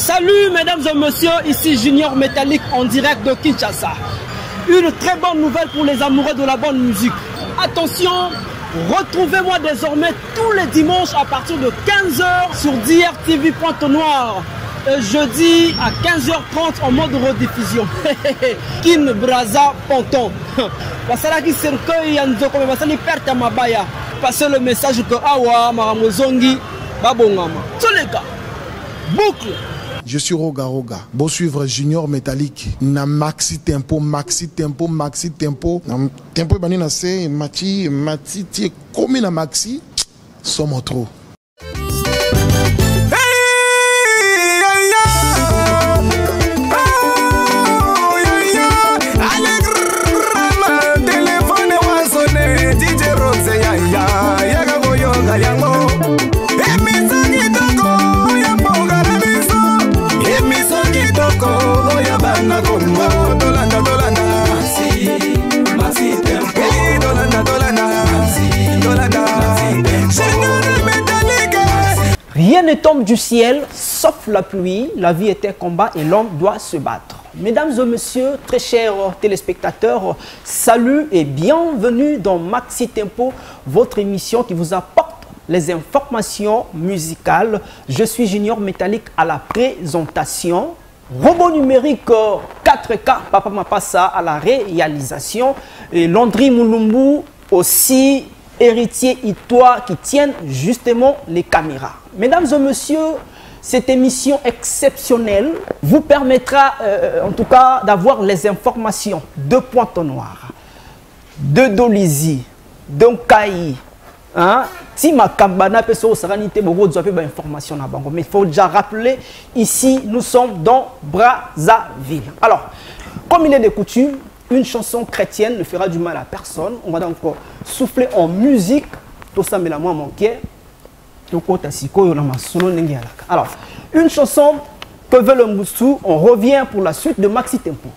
Salut mesdames et messieurs, ici Junior Métallique en direct de Kinshasa. Une très bonne nouvelle pour les amoureux de la bonne musique. Attention, retrouvez-moi désormais tous les dimanches à partir de 15h sur DRTV Pointe Noire. Et jeudi à 15h30 en mode rediffusion. Kin Braza Ponton. Passez le message que Awa Maramozongi Babongama. Tous les gars, boucle. Je suis Roga Roga. Bon suivre Junior Métallique. Na maxi tempo. Tempo banina se mati tie comme na maxi. Sommes trop. Rien ne tombe du ciel, sauf la pluie. La vie est un combat et l'homme doit se battre. Mesdames et messieurs, très chers téléspectateurs, salut et bienvenue dans Maxi Tempo, votre émission qui vous apporte les informations musicales. Je suis Junior Métallique à la présentation. Robot numérique 4K, Papa Mapassa à la réalisation. Et Landry Moulumbu aussi, héritier Itoa qui tiennent justement les caméras. Mesdames et messieurs, cette émission exceptionnelle vous permettra en tout cas d'avoir les informations de Pointe Noire, de Dolizy, d'Onkaï, hein? Si ma cabana peut se saranité, beaucoup d'informations là bas. Mais il faut déjà rappeler, ici nous sommes dans Brazzaville. Alors, comme il est de coutume, une chanson chrétienne ne fera du mal à personne. On va donc souffler en musique. Tout ça, mais la moi manqué. Alors, une chanson que veut le Moussou. On revient pour la suite de Maxi Tempo.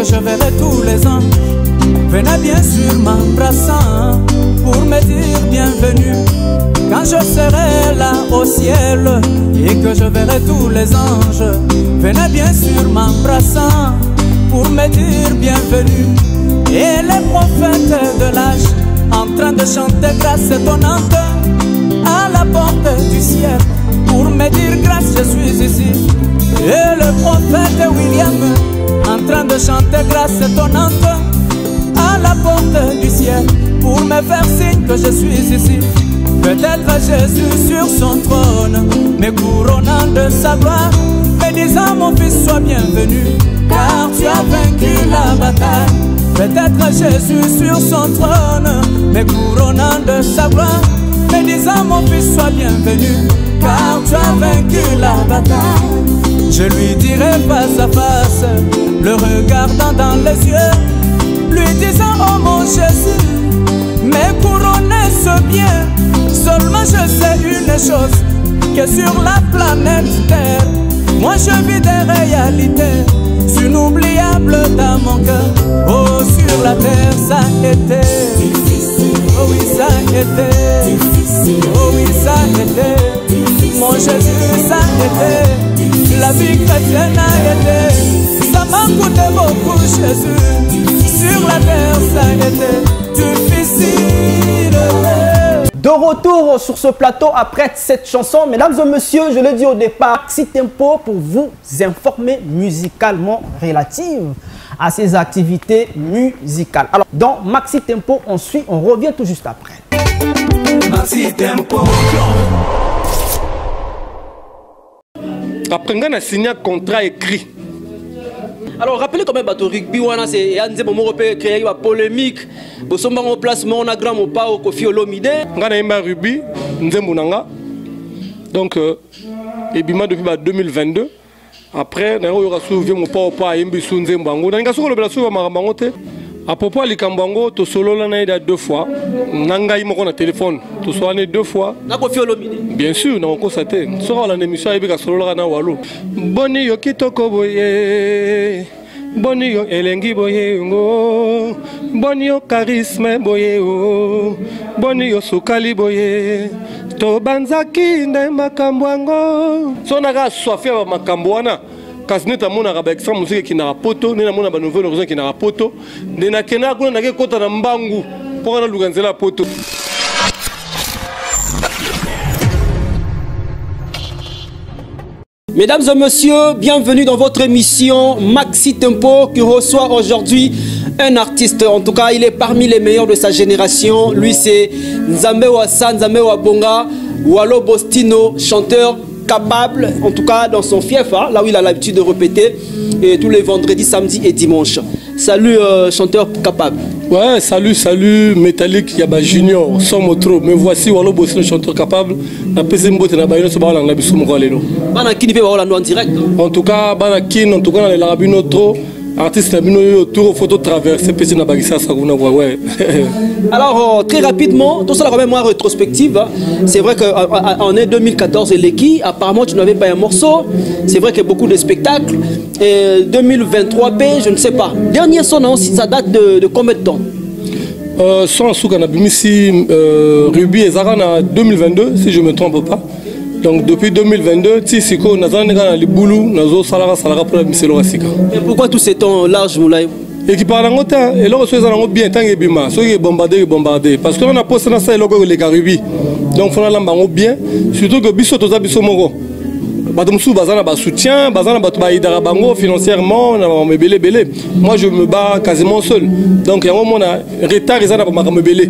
Je verrai tous les anges, venez bien sûr m'embrassant pour me dire bienvenue. Quand je serai là au ciel et que je verrai tous les anges, venez bien sûr m'embrassant pour me dire bienvenue. Et les prophètes de l'âge en train de chanter grâce étonnante à la porte du ciel pour me dire grâce je suis ici. Et le prophète William en train de chanter grâce étonnante à la porte du ciel pour me faire signe que je suis ici. Peut-être Jésus sur son trône me couronnant de sa gloire, me disant mon fils sois bienvenu car tu as vaincu la bataille. Peut-être Jésus sur son trône me couronnant de sa gloire, me disant mon fils sois bienvenu car tu as vaincu la bataille. Je lui dirai face à face, le regardant dans les yeux, lui disant oh mon Jésus, mais couronner ce bien. Seulement je sais une chose, que sur la planète Terre, moi je vis des réalités inoubliables dans mon cœur. Oh sur la terre ça a été difficile, oh oui ça a été difficile, oh oui ça a été, mon Jésus ça a été. La vie chrétienne a été, ça m'a coûté beaucoup Jésus. Sur la terre ça a été difficile. De retour sur ce plateau après cette chanson, mesdames et messieurs, je le dis au départ, Maxi Tempo pour vous informer musicalement relative à ces activités musicales. Alors, dans Maxi Tempo, on revient tout juste après. Maxi Tempo. Après, on a signé un contrat écrit. Alors, rappelez quand même, bateau rugby, c'est un moment européen créé une polémique. Vous sommes en placement, on a grand ou pas au Kofi Olomide. On a un rugby, donc, Ebima depuis 2022. Après, on a soulevé mon papa à Imbisu Nzembango. On a soulevé la soulevé à Marabangote. À propos de Likambango, tu solo l'année il y a 2 fois. Nanga il m'a téléphone. Tu sois né 2 fois. Na Kofi Olomide. Bien sûr, on a constaté. Sur l'émission, il y a solo l'année Walo. Boni yo kitoko boye. Boni yo elengi boye ngo. Boni yo charisme boye o. Boni yo sukali boye. To banzaki nde makambwango. So naga soifé ba makambwana. Kasi neta mona ba extra musique qui na poto, nena mona ba nouvelle horizon qui na poto. Nena kena kuna na kota na mbangu. Pour na luganzela poto. Mesdames et messieurs, bienvenue dans votre émission Maxi Tempo qui reçoit aujourd'hui un artiste. En tout cas, il est parmi les meilleurs de sa génération. Lui, c'est Nzambe Wassa, Nzambe Wabonga, Walo Bostino, chanteur capable, en tout cas dans son fief, hein, là où il a l'habitude de répéter, et tous les vendredis, samedis et dimanches. Salut, chanteur capable. Ouais, salut, Métallique, Yaba Junior, Somme trop. Me voici, Walo Bostino, chanteur capable. La PCM Bote na Bayno, c'est pas la Bissoum Rolelo. Banakini peut en direct. En tout cas, Banakin, en tout cas, dans les Larabino trop. Artiste autour photo traversée PC na bagissa ça ouais. Alors très rapidement, tout ça quand même moi rétrospective. C'est vrai que en 2014 Eleki, apparemment tu n'avais pas un morceau. C'est vrai qu'il y a beaucoup de spectacles. Et 2023B, je ne sais pas. Dernier son non, ça date de combien de temps? Son souka na bimisi Ruby et Zara en 2022 si je me trompe pas. Donc depuis 2022, Tissiko, Nazanega, les boulous, Nazo, Salara, pour la Misselo Rasika. Mais pourquoi tous ces temps larges, Moulay? Et qui parlent en temps, et là, on se bien, tant que Bima, ceux qui bombardé. Parce qu'on a posté dans ça, les Caraïbes. Donc, il faut l'embarquer bien, surtout que Bisso, tout ça, Bisso Moro. Badomsou, Bazana, soutien, Bazana, Batbaïdara Bango, financièrement, on me belé. Moi, je me bats quasiment seul. Donc, il y a un moment, on a retard, ils ont me belé.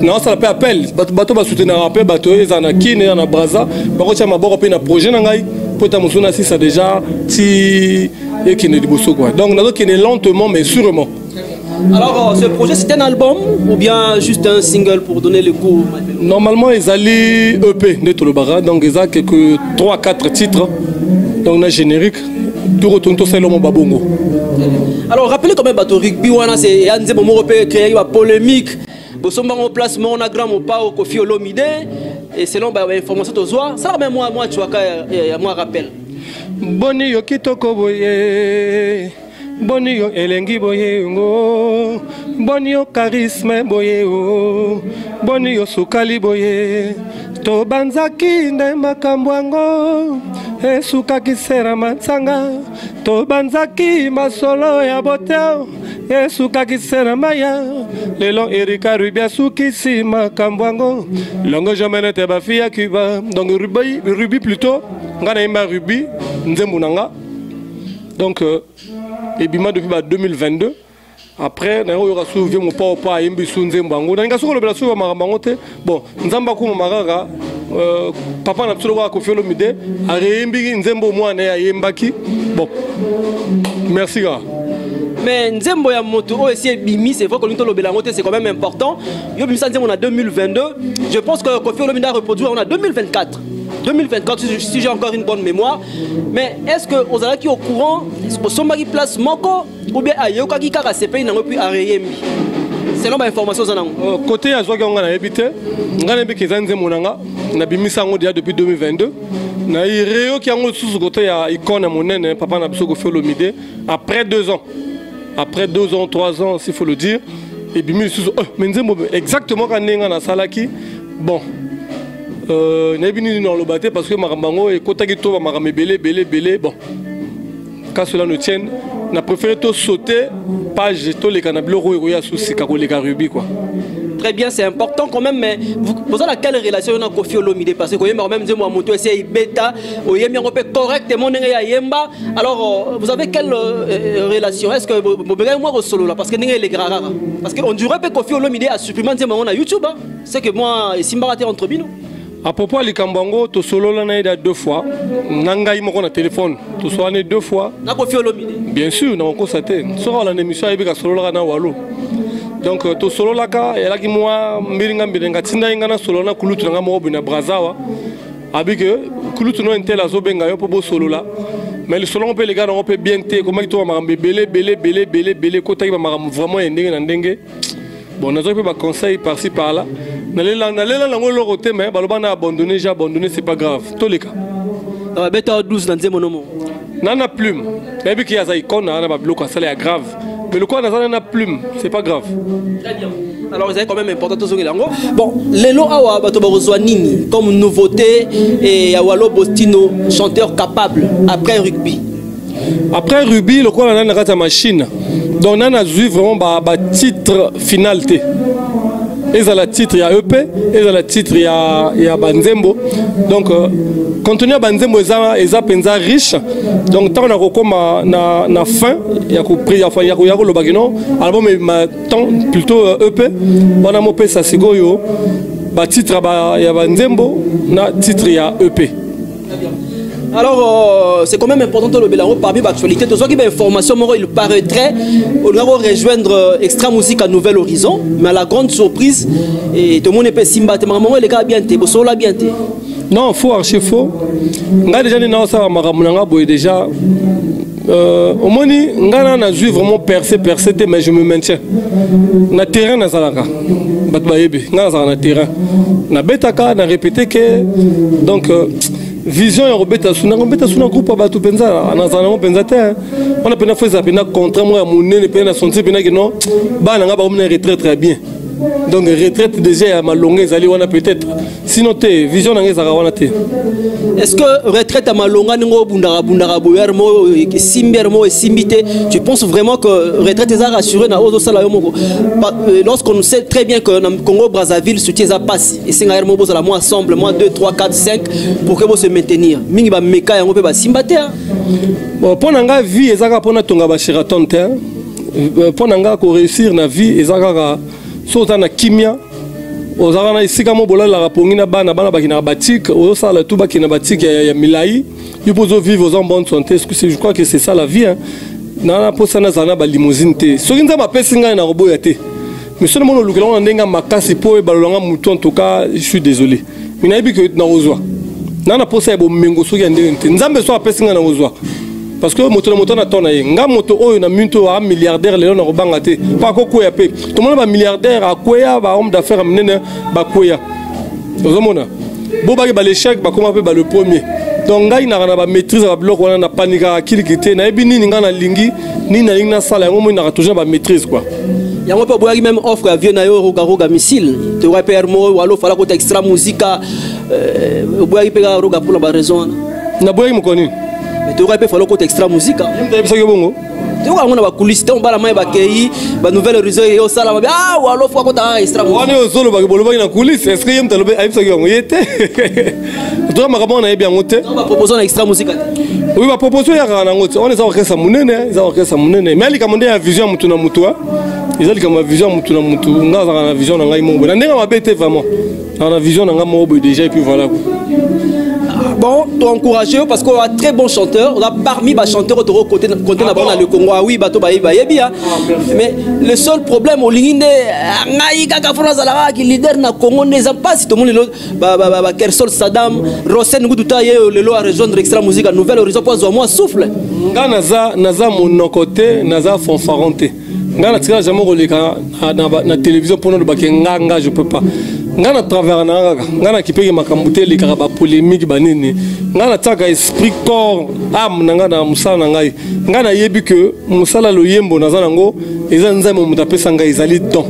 Non, ça l'appelle appel. Bateau va soutenir un appel, bateau, ils en a qui, ils en a Braza. Par contre, il y a un projet, pour ta mousson, si ça déjà, si. Et qui n'est pas quoi. Donc, on a qui est lentement, mais sûrement. Alors, ce projet, c'est un album ou bien juste un single pour donner le coup? Normalement, ils allaient EP de Tolobara, donc ils ont quelques 3-4 titres. Donc, on a générique. Tout retourne tout seul au Babongo. Alors, rappelez quand même, bateau rugby, c'est un des moments européens créé une polémique. Vous sommes en placement, on a grand ou pas au Kofi Olomide. Et selon l'information de Zoa, ça même moi, tu vois, moi rappelle. Boni yo kitoko boye. Boni yo elengi boye ngo. Boni yo charisme boye o. Boni yo sukali boye. To banzaki nde makambwango. Esuka kisera mansanga. To banzaki masolo ya boteo. Esuka kisera maya. Lelo Erika Rubia sukisi makambwango. Longo jamais n'était ba fille à Cuba. Donc Ruby plutôt. Ngana imba Ruby Nzembunanga. Donc Ebima depuis 2022. Après, on a soulevé mon papa à Imbisu Nzembango. On a soulevé la soulevé à Marabangote. Bon, Nzambakou Maraga, papa n'a pas Kofi Olomide. A réimbi Nzembo Moine à Yembaki. Bon, merci gars. Mais Nzembo ya moto aussi bimi, c'est vrai que l'unité Lobelangote c'est quand même important. Yo bimi ça on a 2022. Je pense que Kofi Olomide a reproduit on a 2024. 2024 si j'ai encore une bonne mémoire. Mais est-ce que aux alaki au courant, est-ce que somebody place moko ou bien ayoka ki kaka CPI n'a puis arrêyembi. Selon ma information côté azoka on a habité, ngana be kezanze monanga na bimisa ngo dia depuis 2022. Na ireo ki ngo sous côté ya icône monene papa na biso Kofi Olomide après 2 ans. Après 2 ans, 3 ans, s'il faut le dire, et puis mais exactement quand on a salaki, bon, on a venu dans le bâté parce que Marambango et Kotagito Maramé belé, bon, quand cela nous tienne, on a préféré tout sauter, page tout les canablos rouillés sous ces Ruby quoi. Très bien, c'est important quand même, mais vous avez quelle relation avec Kofi Olomide? Parce que vous avez même dit moi moto c'est bêta, vous avez correctement Yemba. Alors vous avez quelle relation? Est-ce que vous avez moi au solo là parce que les grands parce qu'on dirait que Kofi Olomide a supprimé mon YouTube. C'est que moi Simba était entre nous. À propos de Likambango, tu solo là 2 fois. Nangaï moko na téléphone. Tu solo 2 fois. Bien sûr, on a constaté. Sur l'émission, il y a solo là na walo. Donc tu solo là ka, et là qui moi miringa miringa tinda ingana solo na kulutu nga mo bina brazawa. Abike kulutu no intela zo benga yo po solo là. Mais le solo on peut les gars on peut bien té comment tu vas marambe belé kota va maram vraiment ndenge na ndenge. Bon, on a un conseil par-ci par-là. N'allez là, on côté, mais on a abandonné, j'ai abandonné, c'est pas grave. Tous les cas. Ah, mais tu as 12 dans mon nom. Non, na plume. Mais puis qu'il y a ça, on a un bloc, ça est grave. Mais le quoi, on a plume, c'est pas grave. Très bien. Alors, vous avez quand même important tout ce qu'il y a. Bon, Lelo Awa, Nini, comme nouveauté, et Awalo Bostino, chanteur capable, après rugby. Après rugby, le quoi, on a une machine. Donc, on a vu vraiment un titre finalité. Et dans le titre, il y a EP, et dans le titre, il y a Banzembo. Donc, contenu à Banzembo, il y a riche. Donc, tant qu'on a na fin, il y a le bagino, album est plutôt EP. On a mopé ça, c'est goyo. Le titre, il y a Banzembo, le titre, il y a EP. Alors, c'est quand même important de le mélanger parmi l'actualité. Tout ce qui est information, il paraîtrait, on va rejoindre Extra Musique à Nouvel Horizon, mais à la grande surprise, et tout le monde est pas simba, les gars bien té, bosso la bien té. Non, faux, archi faux. Nga déjà ni na ça maramunanga boy déjà. Au moins nga na vu vraiment percé, mais je me maintiens. Na terrain na salaka. Bat bayebi, nga na terrain. Na betaka na répéter que donc vision ya robeta suna groupe ba tu penza na zana penza te on a pena faire pena contrat moi monene pena sentir pena que non ba na nga ba mona retraite très bien donc retraite déjà ma longue ezali wana peut-être sinon te vision na nga wana te. Est-ce que retraite à ma longue ngo bundara boyer mo simber mo simbité, tu penses vraiment que retraite est rassurée na ozo sala yo moko lorsqu'on sait très bien que dans Congo Brazzaville soutien ça passe et c'est ngaire mo boza la moi ensemble moi 2 3 4 5 pour que vous se maintenir mingi ba meka yango pe ba simbate. Bon pour nga vie ezaka pona tonga ba Sheraton te pour nga ko réussir na vie ezaka sota na kimia ozaka na isika mo bola la rapongi na bana bakina batik ozo sala tout bakina batik ya milai you pouvez vivre en bonne santé. Je crois que c'est ça la vie hein. Na posa na zana ba limousine te soki nza ba pesinga na robo ya te mais seulement le lukela on ndenga makasi po e balolanga mutu en tout cas je suis désolé mais na yebi que na ozwa na posa ya bo mengo soki ya ndenge te nzambe so apesinga na ozwa. Parce que moto na tona nga moto oyo na minto a milliardaire lelo na robanga te pas ko koya pe tout le monde ba milliardaire a koya ba homme d'affaires menene ba koya ozomona bo ba l'échec ba comment pe ba le premier donc nga ina na ba maîtrise ba bloc wana na panika kilikité na ebi nini nga na lingi ni na lingi na sala ngo mo na toujours ba maîtrise quoi. Yango pe boyaki même offre avion na yo roga missile te repère mo walo fala ko extra musica boyaki pe ga roga pour la raison na boyaki mo koni. Mais tu aurais pu faire le côté extra musique. Tu vois, on a coulisses, on va la main bakei, ba nouvelle horizon et au salam. Ah, ou alors faut qu'on a extra musique. On est au solo bakebolo ba na coulisses. Est-ce que yem talobe aïb ça yo yete? Tu vois marabon na bien ngote. On va proposer un extra musique. Oui, va proposer ya na ngote. On est ça orchestre munene, ça orchestre munene. Mais ali kamande ya vision mutu na mutu. Ils ont comme vision mutu na mutu. Nga za na vision na ngai mo. Na ndenga mabete vraiment. Na vision na nga mo déjà et puis voilà. Bon, tu encouragé parce qu'on a très bons chanteurs. On a parmi les chanteurs autour côté dans le Congo. Ah oui, bateau bien. Mais le seul problème au ligne de leader na Congo n'est pas si tout le monde Kersol Saddam, Rosen Gouduta le lot à rejoindre Extra Musique à Nouvel Horizon pour moi souffle. Nga naza mon côté, naza fanfaronté. Nga na tira jamais relika na télévision pour nous nga je peux pas. Nga na travers nga na kipeke makambuté les karaba polémique banini nga na taka esprit corps âme nga na musala na ngai nga na yebi que musala lo yembo naza nango eza nzambe mutapesa ngai ezali don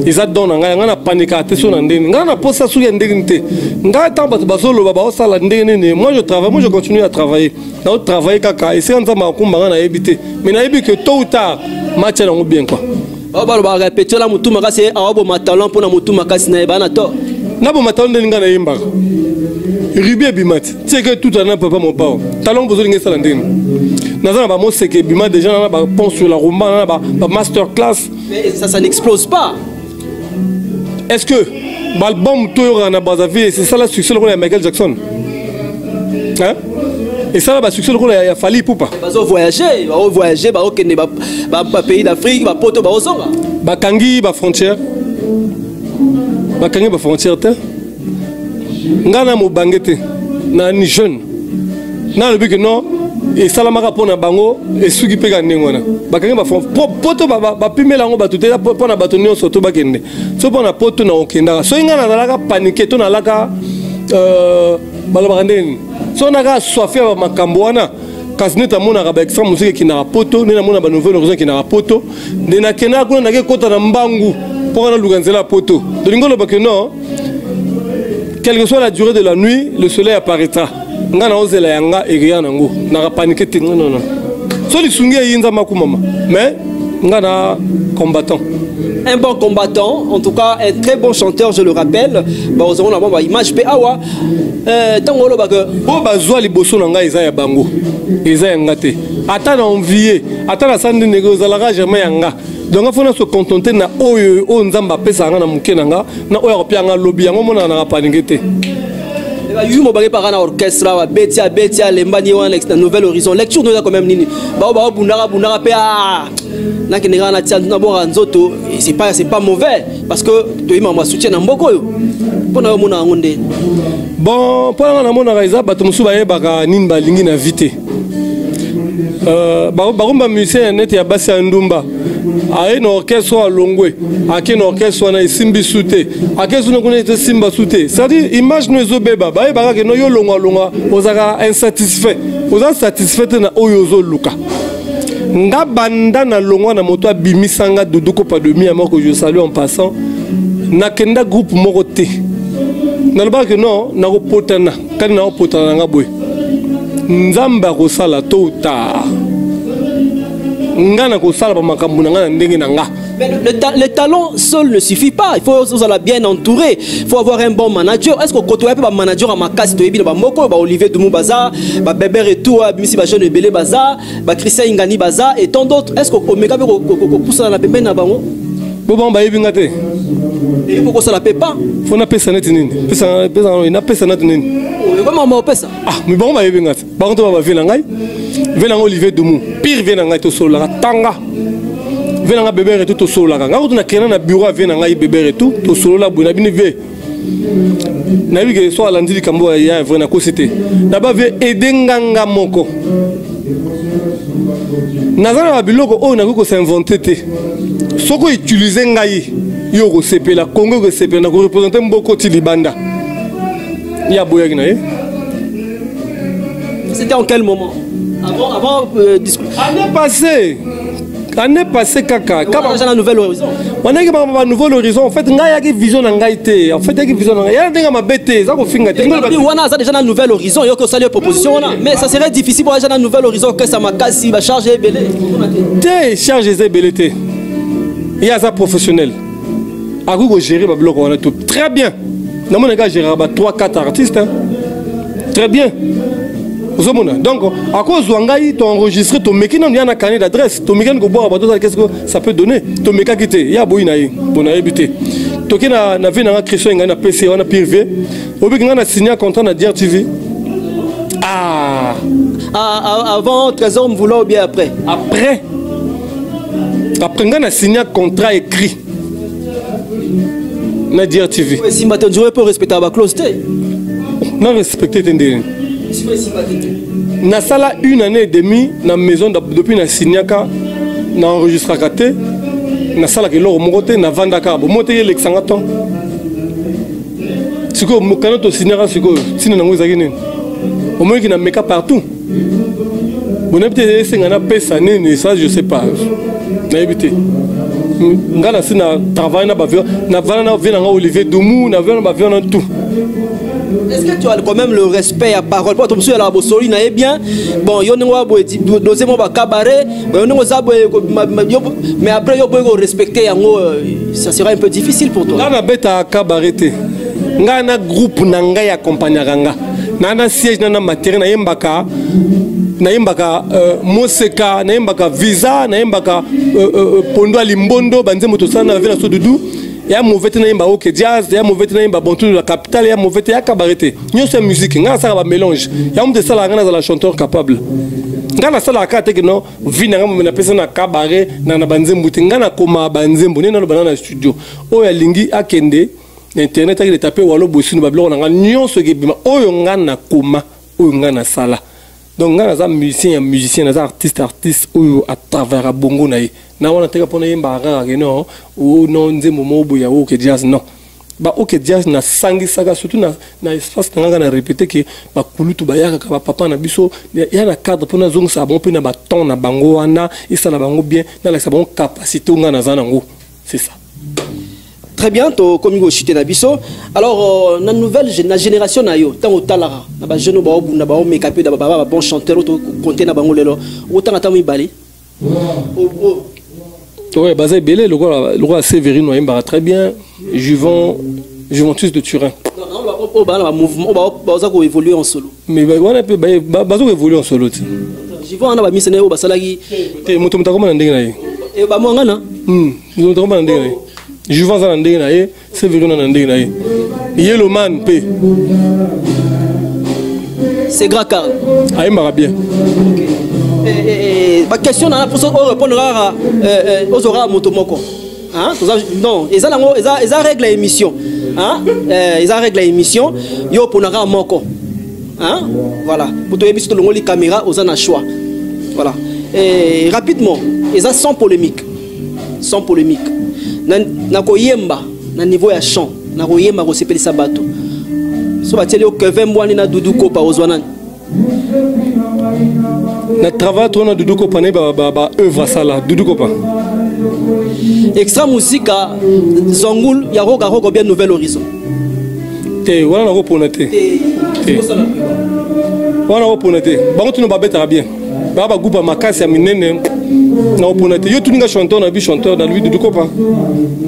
eza don na ngai nga na panika te so na ndeni nga na posa su ya ndeni te nga tamba bazolo baba osala ndeni ne moi je continue à travailler na travailler kaka ese nzambe akumba nga na yebi te mais na yebi que tôt ou tard match na ngo bien quoi. Oh bah le répéter la mutu makasi awabo matalent pour na mutu makasi na ebana to na bo matalent ndinga na yimba ribi bimati c'est que tout en papa mon pao talent besoin de ça ndine nazana ba mo c'est que bima déjà na ba pont sur la rumba na ba master class mais ça n'explose pas. Est-ce que l'album Toyo na Brazzaville, c'est ça le succès de Michael Jackson. Hein? Et ça là, succès il a fallu pour pas. Voyager, pays d'Afrique, poto bazonga. Bakangi ba frontière. Bakangi ba frontière te. Ngana mo bangete na ni jeune. Na le but que non et salamaka pona bango et suki pega ndengona. Bakangi ba poto ba pimela ngo batutela pona batonio soto bakende. So pona poto na okenda. So ngana nalaka paniquer to nalaka balobandeni. So naka soifé ba makambo wana kasneta mona ka ba extrême musique qui na poto ne na mona ba nouvelle horizon qui na poto de na kena kuna na ke kota na mbangu pour na luganzela poto de lingolo ba que non quelle que soit la durée de la nuit le soleil apparaîtra ngana ozela yanga et rien nango na paniquer non non so li sungi yinza makumama mais ngana combattant. Un bon combattant, en tout cas un très bon chanteur, je le rappelle. Nous avons une image PAWA. Tangolo bague. Bo bazwa liboso na ngai eza ya bango. Eza ya ngate. Ata na envier, ata na sande negozalaka jamais yanga. Donc il faut se contenter na oyo o nzamba pesa nga na muke nanga na oyo kopia nga lobby yango mona na paningete. Yu mo bagé par un orchestre wa Betia Lembani wa next Nouvelle Horizon lecture nous quand même nini. Ba bundara pe ah. Na kenera na tia na bora nzoto c'est pas mauvais parce que to ima ma soutien na mboko yo. Pona mona ngonde. Bon, pona na mona raiza bato musu ba yebaka nini ba lingi na vite. Barumba musicien net ya basi ndumba. Aye na orchestre wa Longwe, ake na orchestre na Simbi Sute, ake suna kuna ite Simba Sute. C'est-à-dire image no ezobeba, ba ye baka ke no yo longa ozaka insatisfait. Oza satisfait na oyo zo luka. Nga banda na longwa na moto abimisanga Dodoko Padomi à que je salue en passant. Na kenda groupe moko te. Na loba ke non, na ko potana, kali na ko potana nga boy. Nzamba ko sala to ta. Ngana ko sala ba makambu nga ndenge na nga. Le talent seul ne suffit pas. Il faut être bien entouré. Il faut avoir un bon manager. Est-ce que quand on a un manager à ma casse, tu es Moko, Olivier Doumou Baza, Bébé Retour, Missy Jeune Belé Baza, Christian Ingani Baza et tant d'autres. Est-ce qu'on met pousse dans la pépé na bango? Bon, bah, il y a et pourquoi ça la paie pas? Faut na pesa net nini. Pesa net nini. Comment on pesa? Ah, mais bon, bah, il y a par contre, on va venir ngai. Venir Olivier Doumou. Pire venir ngai to sola tanga. Venir ngai bébé Retour to sola. Nga ko na kena na bureau venir ngai bébé Retour to sola bu na bini ve. Na bi ke so alandi kambo ya vrai na ko cité. Na ba ve edenganga moko. Nazana ba biloko o na ko s'inventer te. Soko utiliser ngai yo ko sepela Congo ko sepela na ko représenter mboko ti libanda. Ya boya kina e. C'était en quel moment? Avant discuter. Année passée kaka. Quand on a Nouvelle Horizon. On a un Nouvel Horizon. En fait, on a une vision en Gaïté. En fait, il y a une vision en Gaïté. Il y a une bête. Ça fait on a déjà un Nouvel Horizon. Il y a que ça les propositions. Mais ça serait difficile pour un Nouvel Horizon que ça m'a cassé. Il va charger belé. T'es chargé belé. Il y a ça professionnel. À vous gérer le bloc, on a tout très bien. Dans mon cas, j'ai 3-4 artistes. Très bien. Donc, à cause de tu as enregistré ton mécanisme, il y a un carnet d'adresse. Ton mécanisme, qu'est-ce que ça peut donner? Ton mécanisme, il y a un habité. Tu as un Christian, un PC, un PV. Tu as signé un contrat dans DRTV. Ah! Avant 13 ans, vous voulez ou bien après? Après, on a signé un contrat écrit dans DRTV. Si maintenant, je peux respecter la clause. Non, respecter tes na sala une année et demie na maison depuis na signaka na enregistré kate na sala ke loro mokote na vandaka bo mote ye lexanga ton siko mokano to signaka siko sina na ngozaki nini au moins qui na meka partout bon peut-être c'est ngana pesa nini ça je sais pas na éviter ngana sina travail na bavio na vana na vena Olivier Doumou na vena bavio na tout. Est-ce que tu as quand même le respect à parole? Pour ton monsieur la bosoli na bien. Bon, yo n'engwa bo doser mon cabaret, mais après yo pouvez respecter yango, ça sera un peu difficile pour toi. Là na beta cabaret. Nga na groupe na ngai accompagnaka nga. Na siège na matériel na yembaka. Na yembaka Moseka, na yembaka Visa, na yembaka Pondo Alimbondo, banze moto sana na vena so dudu. ya mauvais te na yemba ok jazz ya mauvais te na yemba bontu la capitale ya mauvais te ya cabaret nyo c'est musique nga ça va mélange ya mu de ça la nga na chanteur capable nga na ça la ka te que non vina nga na pesa na cabaret na banzembu te nga na koma banzembu ne na banana studio o ya lingi akende internet a tapé walo bosinu bablo na nga nyonso ke bima oyo nga na koma oyo nga na sala. Donc, nous sommes musiciens, nous sommes artistes à travers bongo na na wana teka pona yemba rara non ou non nzembo mobo ya ok jazz non ba ok jazz na sangi saka surtout na espace nga na répéter que ba kulutu ba yaka ba papa na biso ya na cadre pona zong sa bon pe na ba ton na bango wana isa na bango bien na la sa bon capacité nga na zanango c'est ça. Très bien, comme vous chute nabiso. Alors, la nouvelle génération na yo, tant au talara, na ba jeune ba obu na ba o make up da ba bon chanteur auto compter na bango lelo. Autant ata mi bali. Ouais, basé belé le roi Séverine no yemba très bien. Juventus de Turin. Non, ba mouvement ba za ko évoluer en solo. Mais ba wana pe ba zo évoluer en solo. Jivon na ba misene o ba salaki. Te moto mutako na ndenge na ye. E ba mo ngana? Moto na ndenge na ye. Juvence na ndenge na ye, Séverine na ndenge na ye. Yellow Man pe. C'est grand car. Ah, il m'a bien. Ma question pour répondre aux horaires motomoko. Hein? Non, ils ont règle l'émission. Hein? Ils ont règle l'émission. Yo pour nara moko. Hein? Voilà. Pour te émission de la caméra aux an choix. Voilà. Et rapidement, ils ont sans polémique. Sans polémique. Na koyemba na niveau ya chant na koyemba ko sepeli sabato so bateli o Kevin Mbwani na Doudou Kopa ozwanani na travail trop na Doudou Kopa ne ba œuvre sala Doudou Kopa extra musique Zongul ya roga bien Nouvel Horizon te wana na ko ponate wana ko ponate ba ko tunu ba beta bien ba groupe makasi ya minene na oponate yo tuninga chanteur na bi chanteur dans lui Doudou Kopa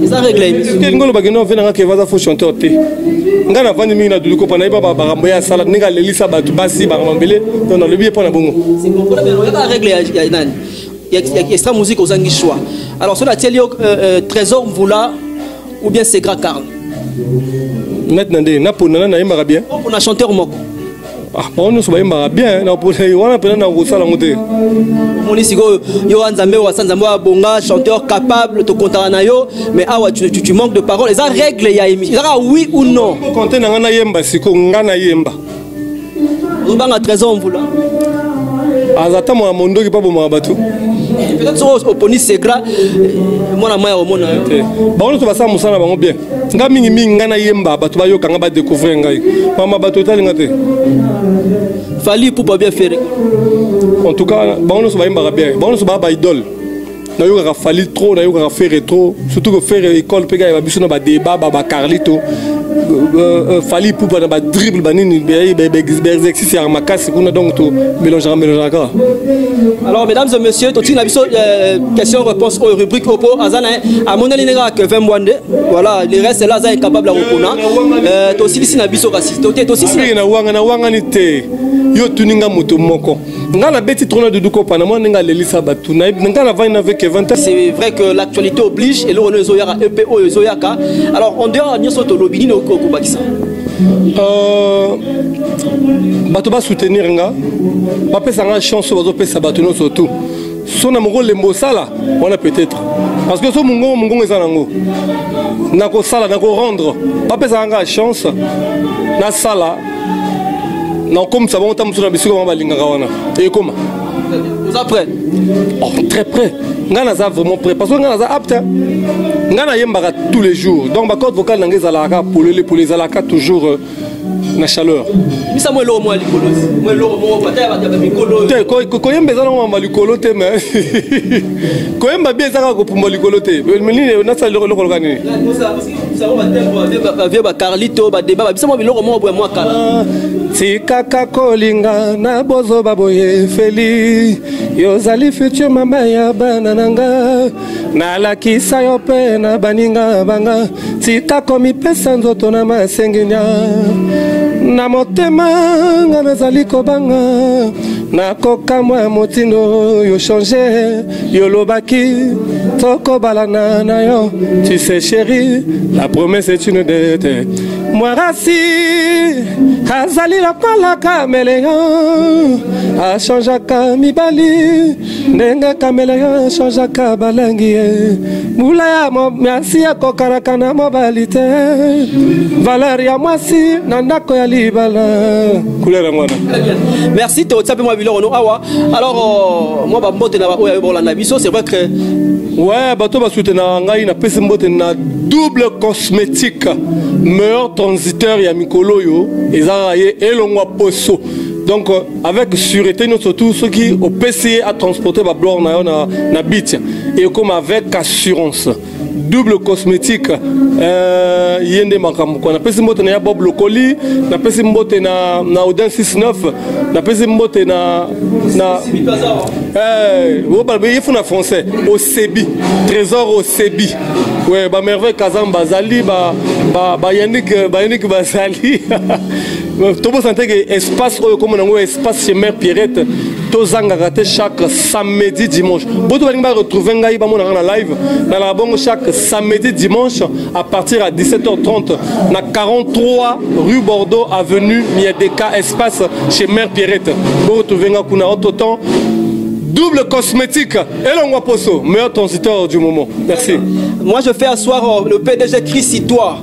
ils ont réglé émission te ngolo bageno venanga ke vaza fo chanteur te nga na vandi mingi na Doudou Kopa na ba barambo ya sala ninga lelisa batu basi baramambele donc na lebi pona bongo c'est bon pour la règle ya nani il y a extra musique aux angi choix alors cela tient Trésor Mvula ou bien c'est Grand Carl net nande na pona na yemba bien pour na chanteur moko ah on se va bien na pona wana pena na kosala ngote Monisi yo Nzambe wa Sanzambo bonga chanteur capable de compter na yo mais awa tu manques de paroles les règles ya émission oui ou non compter na ngana yemba siko ngana yemba Obanga Trésor Mvula azata mo mondo ki pa bo batu peut-être sur oponi secret mona maya o mona ba on to basa musana bango bien nga mingi ngana yemba batu ba yo kanga ba découvrir ngai mama batu talinga te Fali pour pas bien faire en tout cas ba on se ba yemba bien ba on se ba idole na yo ka fali trop na yo ka faire trop surtout que faire école pega ba biso na ba débat ba Carlito Fali pour ba dribble ba nini ba exercice ya makasi kuna donc to mélange. Alors mesdames et messieurs tout na biso question réponse au rubrique opo azana à mon alinega Kevin Mbwani voilà le reste là za incapable à recona to aussi na biso raciste to aussi na wanga ni te yo tuninga moto moko ngala beti trona de Doudou Kopa na mo nga lelisa batu na ngala va avec Kevin. C'est vrai que l'actualité oblige et le rôle zoyaka EPO zoyaka alors on dehors nyoso to lobini no ko bakisa bato ba soutenir nga ba pesa nga chance bazo pesa bato no surtout sona mongo lembo sala on a peut-être parce que so mongo ezanango na ko sala na ko rendre ba pesa nga chance na sala non comme ça on tamu sur bisiko ba linga wana et comment vous êtes prêts oh très prêt ngana za vraiment prêt parce que ngana za apte ngana yembaka tous les jours donc ba corde vocale ngeza la ka pour les alaka toujours na chaleur misa mo lo mo likolosi mo lo mo pata ba ta mikolo te ko yembe za no ma likolo te mais ko yemba bien za ko pour mo likolo te mais na sa lo kani ça on va tempo avec ba Carlito ba débat bisa mo biloko mo mo kala tikaka kolinga na bozo baboye feli yozali futur mama ya bana nanga na lakisa yo pe na baninga banga tikako mipesa nzoto na masengenya na motema nga nazali kobanga na kokamwa motindo yo changer yo lobaki Toko balanana yo. Tu sais chérie, la promesse est une dette. Moi rassi, azali la kola caméléon. A changeaka mibali, nenga caméléon changeaka balangi. Moula ya mo merci ya kokaraka na mobilité. Valeria mwasi nandako ya libala. Couleur ngwana. Merci to tsape moi biloro no awa. Alors moi ba mbote na ba oya bolanda biso, c'est vrai que ouais, bato ba soutenir ngai na pesi mbote na double cosmétique meilleur transiteur ya mikolo yo ezara ye elongwa poso. Donc avec sûreté nous surtout ceux qui au PC à transporter ba blor na bit et comme avec assurance double cosmétique yende makambo ko na pesi mbote na ya Bob Locoli na pesi mbote na Odin 69 na pesi mbote na il faut en français au Sebi trésor au Sebi ouais ba merveille Kazam Bazali ba Yannick Bazali tout le monde que espace comme on a espace chez Mère Pierrette tozanga raté chaque samedi dimanche boto balinga retrouver ngai ba mona na live na la bongo chaque samedi dimanche à partir à 17h30 na 43 rue Bordeaux avenue Miedeka espace chez Mère Pierrette bo retrouver nga kuna en temps double cosmétique et l'on poso meilleur transiteur du moment. Merci. Moi je fais asseoir le PDG Chris Sidois.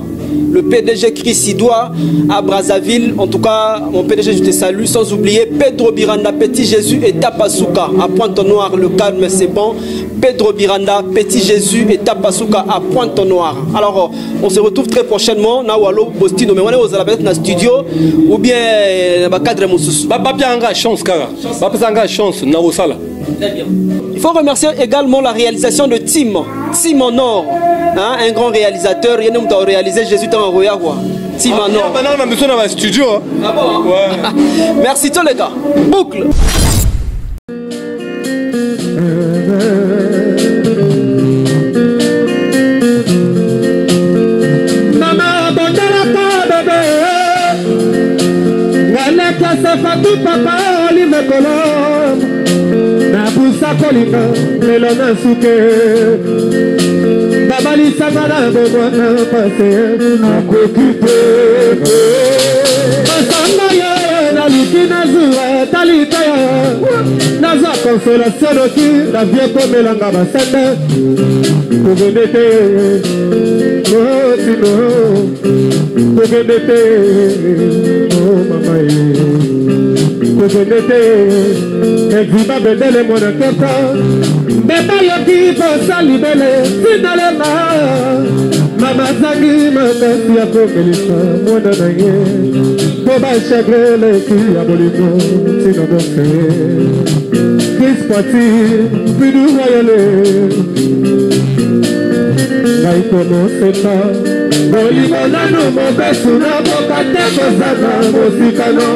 Le PDG Chris Sidois à Brazzaville. En tout cas, mon PDG, je te salue. Sans oublier Pedro Biranda, Petit Jésus et Tapasuka. À Pointe-Noire, le calme, c'est bon. Pedro Biranda, Petit Jésus et Tapasuka à Pointe-Noire. Alors, on se retrouve très prochainement. Nawalo, Bostino, mais on est aux alentours dans le studio. Ou bien, dans le cadre de Moussous. Chance, Kara. Chance, Nawosala. Il faut remercier également la réalisation de Tim Honor, hein, un grand réalisateur. Il a réalisé Jésus dans le Royaume. Tim Honor. On a besoin d'un studio. Ah bon? Ouais. Merci tous les gars. Boucle. Kolika melona suke babali sabana bobona pase akokipe basanga ya na lukina zuwa talita ya naza consolation qui la vie comme langa basende pogenete oh sino pogenete oh mama Exiba bedele mwana kota Beba yoki posa libele Sinalema Mama zangi makasi ya komelisa Mwana na ye Boba chagrele ki ya bolimo Sino dofe Chris Pati Pidu royale Ngai kono seta Bolimo nanu mobesu na boka teko zana Mosikano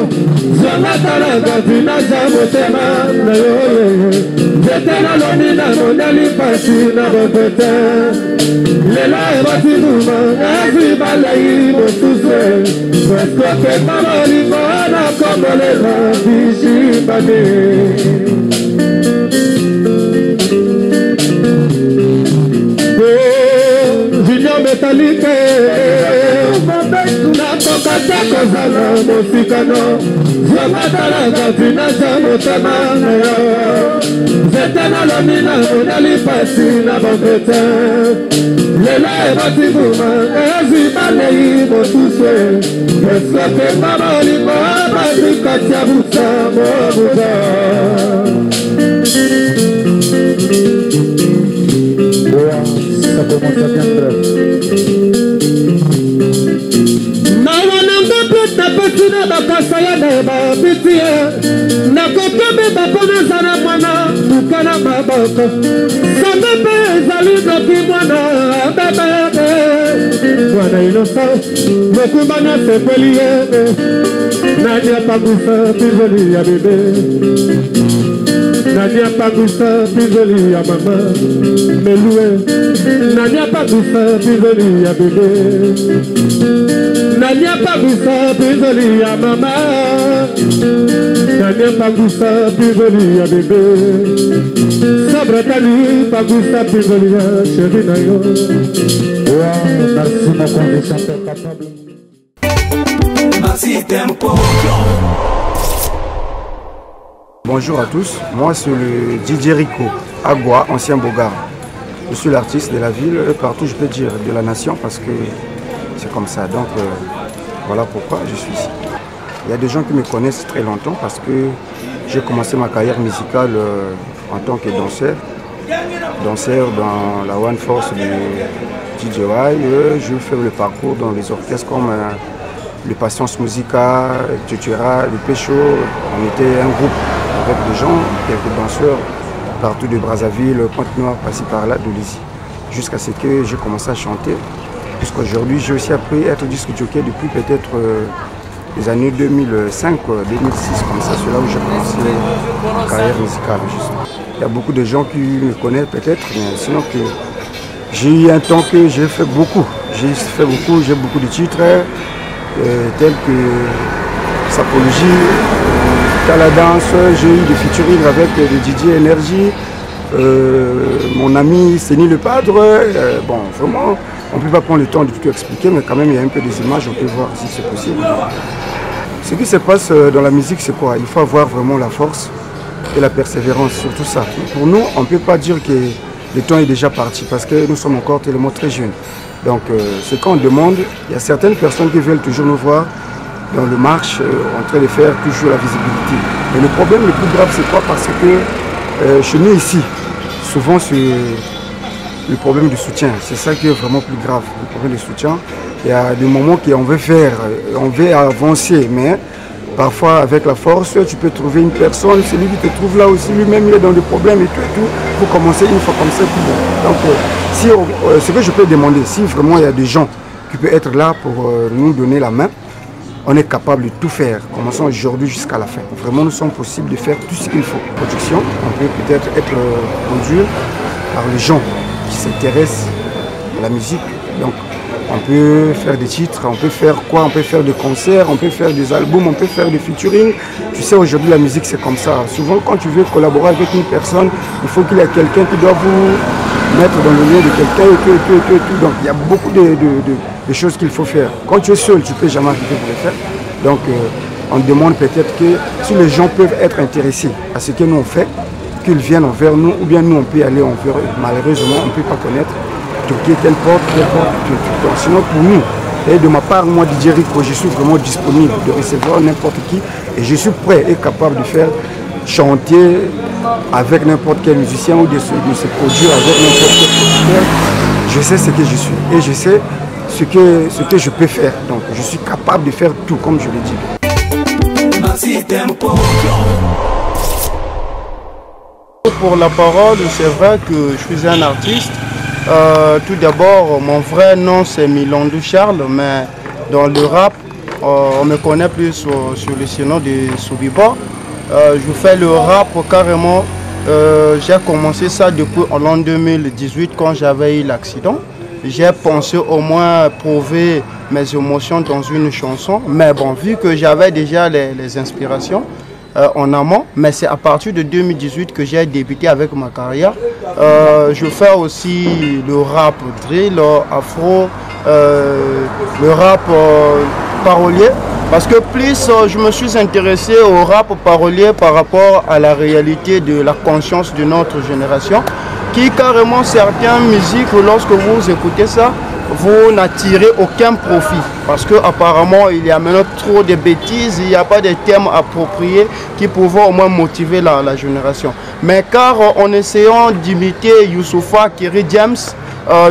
Zona talaga tina jamo tema na yoye Jete na loni na moneli pasi na bokote Lela ebati numa Azi balayi motuzwe Wesko ke mamali moana komolela Bishi bade Junior Metallique Natoka teko zana mosikano Zomatalaga tina jamo tema na yo Jete na loni na moneli pasi na bokote Lela ebati numa Azi balayi motuzwe Wesko ke mamali moana Katia buta mobuta Ça commence à bien faire. Nawananga peta petina bakasaya neba pitie. Nakotobe bakona zana mwana mukana maboko. Samepe zalido ki mwana bebebe. Mwana inosa mokumana sepelie. Nadia pagusa pizoli ya bebe. Nadia pagusa pizoli ya mama. Melue Nadia pagusa pizoli ya bebe Nadia pagusa pizoli ya mama Nadia pagusa pizoli ya bebe bratali, Pagusta Pigolia, chérie Nayo. Merci mon condition capable. Maxi Tempo. Bonjour à tous, moi c'est le DJ Rico, Agua, ancien Bogard. Je suis l'artiste de la ville, partout je peux dire de la nation parce que c'est comme ça. Donc voilà pourquoi je suis ici. Il y a des gens qui me connaissent très longtemps parce que j'ai commencé ma carrière musicale en tant que danseur. Danseur dans la One Force de DJY. Je fais le parcours dans les orchestres comme le Patience Musica, Tutura, le Pécho. On était un groupe avec des gens, quelques danseurs partout de Brazzaville, Pointe-Noire, passé par là, de Lizy. Jusqu'à ce que j'ai commencé à chanter. Jusqu'aujourd'hui, j'ai aussi appris à être disque jockey depuis peut-être les années 2005, 2006, comme ça. C'est là où j'ai commencé ma carrière musicale. Juste. Il y a beaucoup de gens qui me connaissent peut-être, mais sinon que j'ai eu un temps que j'ai fait beaucoup. J'ai beaucoup de titres tels que Sapologie, Caladance, j'ai eu des featuring avec le DJ Energy, mon ami Séni Le Padre. Bon, vraiment, on ne peut pas prendre le temps de tout expliquer, mais quand même, il y a un peu des images, on peut voir si c'est possible. Ce qui se passe dans la musique, c'est quoi? Il faut avoir vraiment la force et la persévérance, surtout ça. Pour nous, on ne peut pas dire que le temps est déjà parti, parce que nous sommes encore tellement très jeunes. Donc, ce qu'on demande, il y a certaines personnes qui veulent toujours nous voir dans le marche, en train de faire toujours la visibilité. Mais le problème le plus grave, c'est quoi? Parce que chez nous ici, souvent c'est le problème du soutien. C'est ça qui est vraiment plus grave, le problème du soutien. Il y a des moments qu'on veut faire, on veut avancer, mais parfois avec la force, tu peux trouver une personne, celui qui te trouve là aussi, lui-même il est dans des problèmes et tout, pour commencer une fois comme ça. Donc, ce que je peux demander, si vraiment il y a des gens qui peuvent être là pour nous donner la main, on est capable de tout faire, commençons aujourd'hui jusqu'à la fin. Vraiment, nous sommes possibles de faire tout ce qu'il faut. Production, on peut peut-être être conduit par les gens qui s'intéressent à la musique. Donc, on peut faire des titres, on peut faire quoi? On peut faire des concerts, on peut faire des albums, on peut faire des featuring. Tu sais, aujourd'hui, la musique, c'est comme ça. Souvent, quand tu veux collaborer avec une personne, il faut qu'il y ait quelqu'un qui doit vous mettre dans le lien de quelqu'un et tout. Donc, il y a beaucoup de choses qu'il faut faire. Quand tu es seul, tu ne peux jamais arriver pour le faire. Donc, on demande peut-être que si les gens peuvent être intéressés à ce que nous on fait, qu'ils viennent envers nous, ou bien nous on peut aller envers eux. Malheureusement, on ne peut pas connaître telle porte. Donc, sinon, pour nous, et de ma part, moi, DJ Rico, je suis vraiment disponible de recevoir n'importe qui et je suis prêt et capable de faire chanter avec n'importe quel musicien ou de se produire avec n'importe quel producteur. Je sais ce que je suis et je sais ce que je peux faire. Donc je suis capable de faire tout comme je l'ai dit. Maxi Tempo. Pour la parole, c'est vrai que je suis un artiste. Tout d'abord, mon vrai nom c'est Milandou Charles, mais dans le rap, on me connaît plus sur le surnom de Soubiba. Je fais le rap carrément. J'ai commencé ça depuis l'an 2018 quand j'avais eu l'accident. J'ai pensé au moins prouver mes émotions dans une chanson. Mais bon, vu que j'avais déjà les inspirations en amont, mais c'est à partir de 2018 que j'ai débuté avec ma carrière. Je fais aussi le rap drill, afro, le rap parolier. Parce que plus je me suis intéressé au rap parolier par rapport à la réalité de la conscience de notre génération, qui carrément certaines musiques, lorsque vous écoutez ça, vous n'attirez aucun profit. Parce qu'apparemment, il y a maintenant trop de bêtises, il n'y a pas de thèmes appropriés qui pouvaient au moins motiver la génération. Mais car en essayant d'imiter Youssoupha, Kerry James,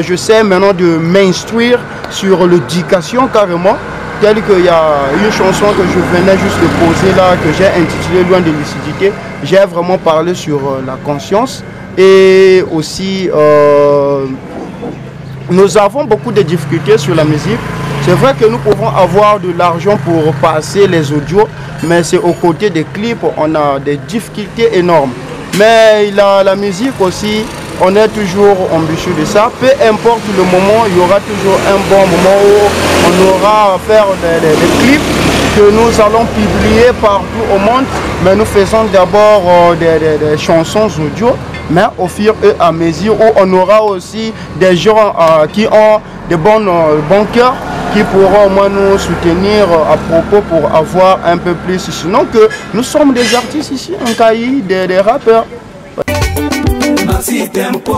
je sais maintenant de m'instruire sur l'éducation carrément. Tel qu'il y a une chanson que je venais juste de poser là, que j'ai intitulée Loin de lucidité. J'ai vraiment parlé sur la conscience. Et aussi, nous avons beaucoup de difficultés sur la musique. C'est vrai que nous pouvons avoir de l'argent pour passer les audios, mais c'est aux côtés des clips, on a des difficultés énormes. Mais la musique aussi, on est toujours ambitieux de ça. Peu importe le moment, il y aura toujours un bon moment où on aura à faire des clips que nous allons publier partout au monde. Mais nous faisons d'abord des chansons audio mais au fur et à mesure où on aura aussi des gens qui ont de bons cœurs, qui pourront au moins nous soutenir à propos pour avoir un peu plus. Sinon que nous sommes des artistes ici en Kayi, des rappeurs. Maxi Tempo.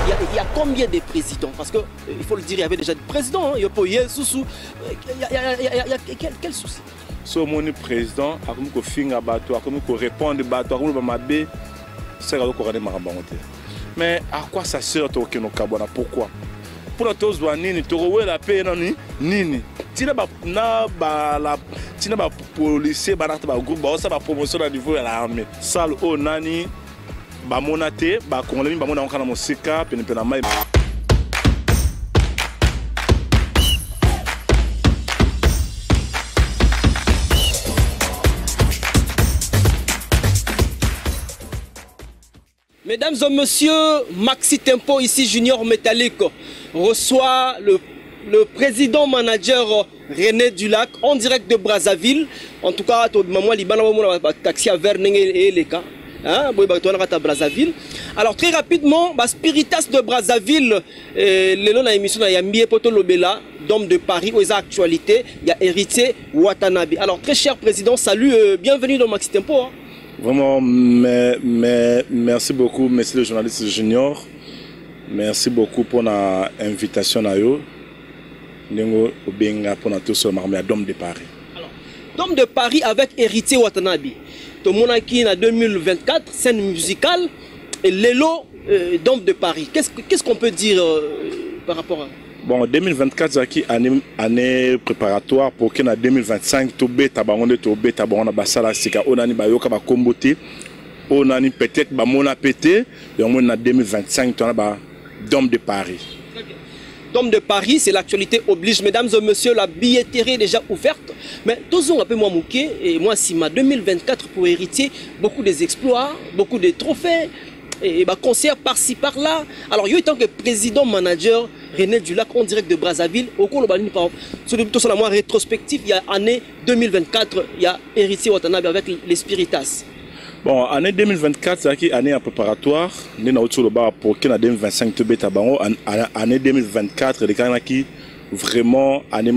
Il y a combien de présidents? Parce que il faut le dire, il y avait déjà des présidents. Il y a quel souci? Si mon président a comme finga bateau, a comme répondre bateau, a comme mabé, c'est là qu'on a des marabantes. Mais à quoi ça sert au Keno Kabona? Pourquoi? Pour tous nini, tu vois la paix nini. Tu n'as pas la, tu n'as pas policier, bah n'as pas groupe, bah ça va promotion à niveau de l'armée. Salle au nani, bah monate, bah congolais, bah mon on a mon sika, puis on a mai. Mesdames et messieurs, Maxi Tempo, ici Junior Métallique, reçoit le président manager René Dulac en direct de Brazzaville. En tout cas, maman Libana taxi à Verning et les cas. Brazzaville. Alors très rapidement, Spiritas de Brazzaville, le émission il y a Mie Poto Lobela, d'homme de Paris, aux actualités, il y a Héritier Watanabe. Alors très cher président, salut, bienvenue dans Maxi Tempo. Hein. Vraiment, merci beaucoup, monsieur le journaliste Junior. Merci beaucoup pour l'invitation à vous. Pour tous Dôme de Paris. Alors, Dôme de Paris avec Héritier Watanabe. Tout le monde qui en 2024, scène musicale, et Lelo, Dôme de Paris. Qu'est-ce qu'on peut dire par rapport à... Bon, 2024, c'est année préparatoire pour qu'en 2025, tout bête, basala sika, onani bayoka ba kombote, onani peut-être ba mona pété, et on a 2025, tu as Dôme de Paris. Dôme de Paris, c'est l'actualité oblige, mesdames et messieurs, la billetterie est déjà ouverte. Mais tous ont un peu moins mouqué, et moi, si ma 2024 pour Héritier, beaucoup des exploits, beaucoup de trophées. Et concert par-ci par-là. Alors, il y a eu tant que président manager René Dulac en direct de Brazzaville. Au cours de la mois rétrospectif, il y a année 2024, il y a Héritier Watanabe avec les Spiritas. Bon, année 2024, c'est année en préparatoire. Nous avons pour qu'en 2025, année 2024, les gens qui vraiment année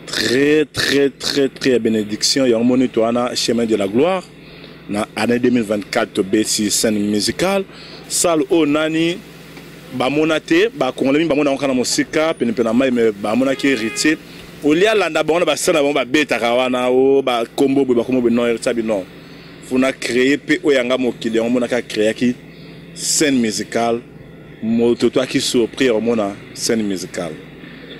très bénédiction. Il y a un moniteur chemin de la gloire. Dans l'année 2024, c'est scène musicale. Salle au nani, monate, congolais, on a un musika, puis on a un héritier. Au lieu de la scène, on a bêta kawana, combo, non, non. Faut créer, puis on a créé scène musicale. Toi qui surpris, on a scène musicale.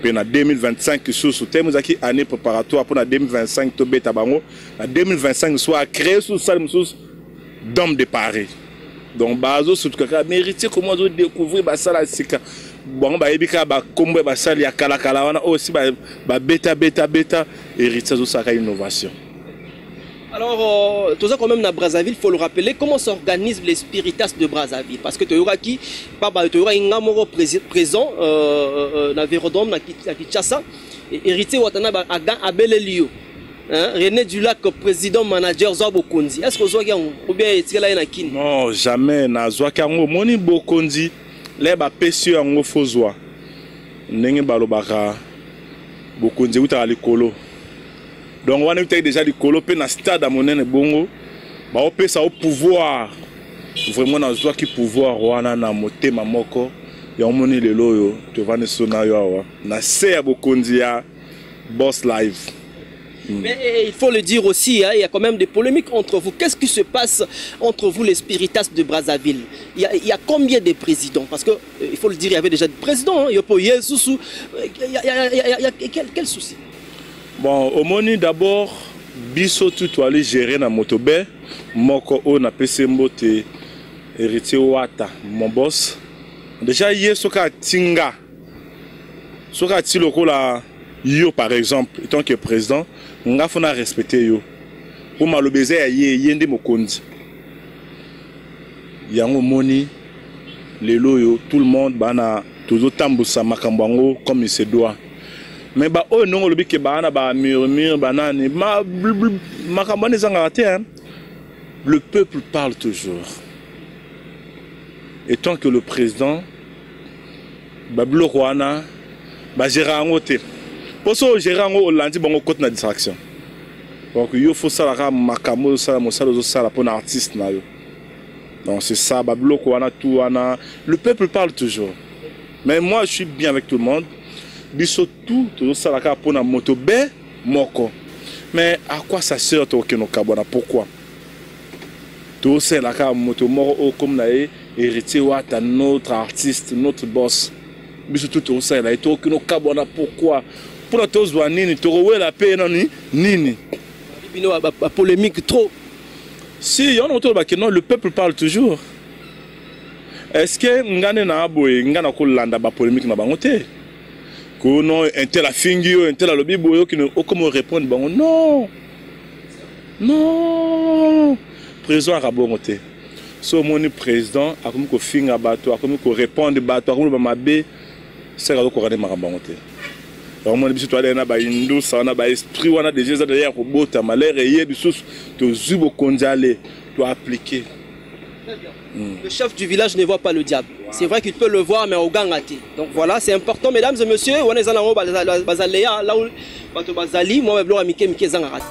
Puis en 2025, sous thème qui année préparatoire pour 2025, to beta bango. En 2025, soit créé sous salle sous Dôme de Paris. Donc bazo sur tout cas mérité comment vous découvrir ba sala sika. Bon ba ebika ba kombo ba sala ya kala kala wana aussi ba beta héritier de sa innovation. Alors, tout ça quand même dans Brazzaville, il faut le rappeler, comment s'organisent les Spiritas de Brazzaville? Parce que tu auras qui, tu auras un amoureux présent dans Vérodome, à Kinshasa, Héritier Watanabe à Belelio. René Dulac, président manager Zobo Kondi. Est-ce que vous avez ou bien est-ce là une Non, jamais. Na Zoakango, moni Bokondi, les bapessieux en Ofozoa. Nenge balobaka Bokondi ou ta likolo. Donc on a déjà du colope dans le stade à Monene Bongo. On peut ça au pouvoir. Vraiment dans le qui pouvoir wana na moté mamoko. Ya omoni le loyo to vane sona yo awa. Na ser Bokondia boss live. Mais il faut le dire aussi, hein, il y a quand même des polémiques entre vous. Qu'est-ce qui se passe entre vous, les Spiritas de Brazzaville? Il y a combien de présidents? Parce que il faut le dire, il y avait déjà des présidents. Il y a quel souci? Bon, au moni d'abord, biso tout aller gérer na motobe, moko o na pesembo te héritier Wata, mon boss. Déjà hier soka tinga. Soka ti lokola yo par exemple, étant que président, nga fona respecter yo. Pour malobeze ye yende mokondi. Yango moni les loyo tout le monde bana toujours tambusa makambango comme il se doit. Mais bah oh non le bique bana ba murmure banane makambane zangate hein. Le peuple parle toujours. Et tant que le président Bablo Rwana ba gérango te. Pour ça gérango Hollande bango côté na distraction. Donc il faut ça la makamo ça mo ça ça pour un artiste na yo. Donc c'est ça Bablo Rwana tout wana le peuple parle toujours. Mais moi je suis bien avec tout le monde. Bisotou tout ça la pour na moto B moko. Mais à quoi ça sert to que no kabona pourquoi? Tout ça la moto moko comme na héritier wa ta notre artiste notre boss. Bisotou tout ça la to que no kabona pourquoi? Pour tous wa nini to la paix nini. Bino ba polémique trop. Si on entend que non le peuple parle toujours. Est-ce que ngane na boy ngana ko landa ba polémique na bangote? Que non, un tel a fingi, un tel a lobby, qui ne comment répondre. Bon, non, non. Président Arabomote. So mon président, a comme qu'on finga bateau, a comme qu'on répond bateau, a comme qu'on m'abbé, c'est là qu'on a des marabomote. Alors mon bis toi na ba hindu, ça na ba esprit, on a déjà derrière pour bota malheur et hier du sous, to zubo konjale, to appliquer. Le chef du village ne voit pas le diable. C'est vrai qu'il peut le voir, mais au gangati. Donc voilà, c'est important, mesdames et messieurs. On est là où Bazaléa, là où Bazali, moi, je vais Mike Zangarat.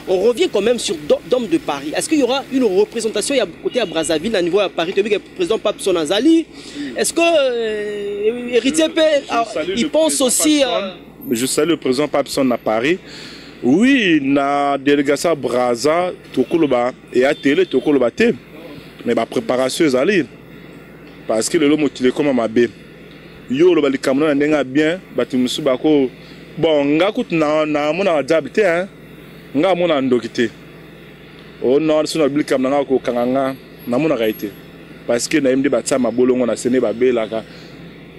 On revient quand même sur Dôme de Paris. Est-ce qu'il y aura une représentation côté à Brazzaville, à niveau à Paris, le président Papson Azali? Est-ce que Héritier P, il pense aussi... Je salue le président Papson à Paris. Oui, na délégation à Brazza, Tokoloba, et à Télé, Tokoloba T. Mais la préparation est allée. Parce que le lot motivé comme à ma bé. Yo, le Cameroun n'a bien, Batimusu Bako. Bon, nga kout na mon adapté, hein. Nga mona ndokité o non suna bilika nanga ko kanganga na mona raité parce que na mdi batsa mabolongo na sene babelaka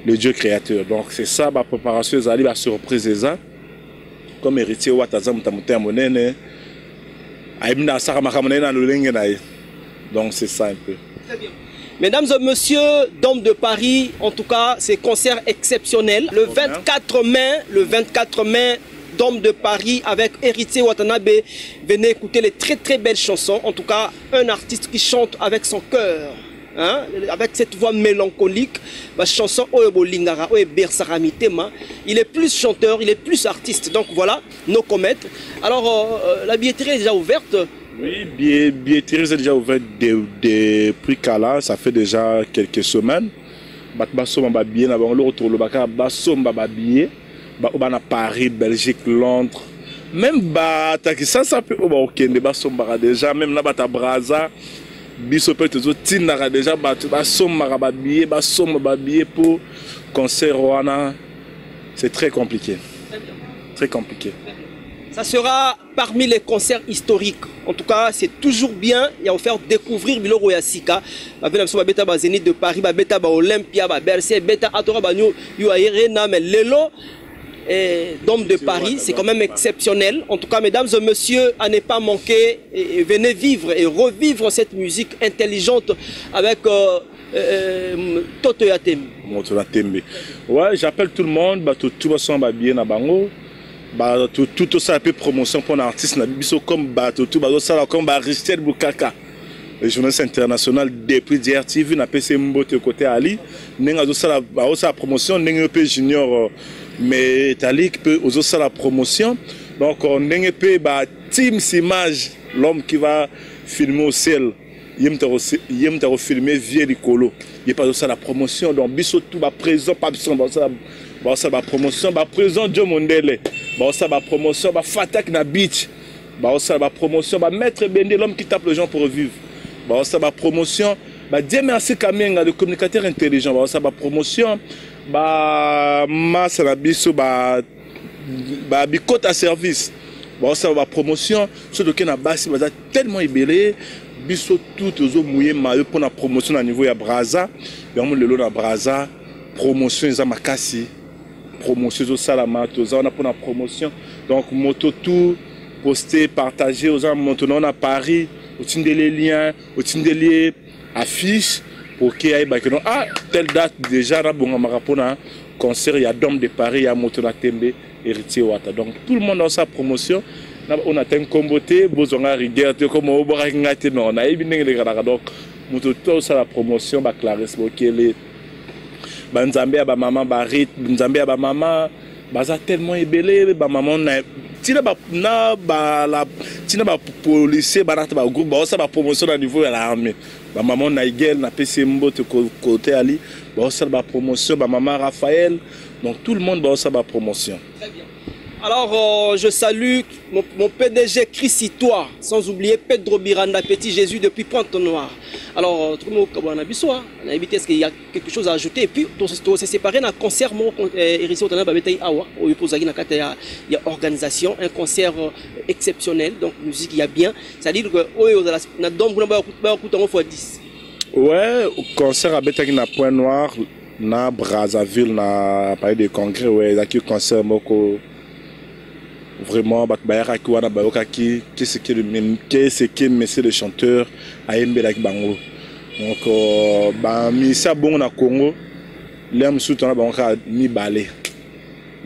le Dieu créateur. Donc c'est ça ma préparation ezali ba surprise eza comme héritier wa tazam tamuté monene aimna saka makamone na lolenge na ye. Donc c'est ça un peu. Très bien. Mesdames et messieurs, Dôme de Paris, en tout cas, c'est concert exceptionnel. Le 24 mai, Dôme de Paris avec Héritier Watanabe. Venez écouter les très très belles chansons. En tout cas, un artiste qui chante avec son cœur, hein, avec cette voix mélancolique. La chanson Oebolingara, Oebersaраmitema. Il est plus chanteur, il est plus artiste. Donc voilà, nos comètes. Alors, la billetterie est déjà ouverte. Oui, billetterie est déjà ouverte depuis Kala. Ça fait déjà quelques semaines. Batbasoma billet, on le retrouve le Baka, Basoma billet. À Paris, Belgique, Londres, même ça peut déjà, même là à Brazza, Bissopé toujours Tinara déjà, billet pour concert Rwanda. C'est très compliqué. Très compliqué. Ça sera parmi les concerts historiques. En tout cas, c'est toujours bien. Il a offert découvrir Biloro Yassika. Avec la Beta Zénith de Paris, Beta Olympia, Bercy, Beta Atora Banyo, Yuairena, mais Lelo. Et Dôme de Paris, c'est quand même exceptionnel. En tout cas, mesdames et messieurs, à ne pas manquer, et venez vivre et revivre cette musique intelligente avec Toto Yatembe. Ouais, j'appelle tout le monde, tout va s'en bien à Bango. Tout ça un peu promotion pour un artiste comme tout ça comme Richard Boukaka. Le journaliste international depuis DRTV n'a pas essayé de côté Ali. N'enga ça promotion n'enga pas junior mais italique peut aux autres la promotion. Donc on n'enga pas Team Image, l'homme qui va filmer au ciel. Il va filmer vieux Nicolo. Il pas ça la promotion. Donc biso tout va présent pas ça va promotion va présent Joe Mondele. Ça va promotion va Fatak na beach. Ça va promotion va Maître Bendé, l'homme qui tape les gens pour revivre. Ça va promotion Dieu merci Kamenga, le communicateur intelligent. Ça va promotion ba masse na biso ba bikota service ba ça ba promotion so doke na basi ba tellement ibelé biso tout ozo mouye mayo pour na promotion na niveau ya Braza yango lelo na Braza promotion za makasi promotion zo salama to za na pour na promotion donc moto tout poster partager aux gens maintenant à Paris au tinde les liens au tinde les affiches pour qu'il y ait ah telle date déjà là bon marapona concert il y a Dom de Paris il y a Motona Tembe héritier Wata donc tout le monde dans sa promotion on a un comboté besoin rigueur comme au bora ngate non on a bien les gars donc moto tout ça la promotion ba Clarisse Bokele banzambe ba maman ba rit banzambe ba maman baza tellement ébélé ba maman tina ba na ba la tina ba policier ba na ba groupe ba ça ba promotion à niveau de l'armée ba maman Naigel na PC Mbote côté Ali ba ça ba promotion ba maman Raphaël donc tout le monde ba ça ba promotion. Très bien. Alors je salue mon PDG Chrisitois, sans oublier Pedro Miranda, Petit Jésus depuis Pointe-Noire. Alors, on a évité, est-ce qu'il y a quelque chose à ajouter? Et puis, on s'est séparé d'un concert, il y a organisation, un concert exceptionnel, donc musique, il y a bien. C'est-à-dire que, ouais, concert à Betagui na Pointe-Noire, na Brazzaville, na Palais des Congrès, ouais, il y a un concert, vraiment qu'est-ce que monsieur le chanteur a aimé la bango donc bah misa bon na Congo l'aime surtout na bango ni balé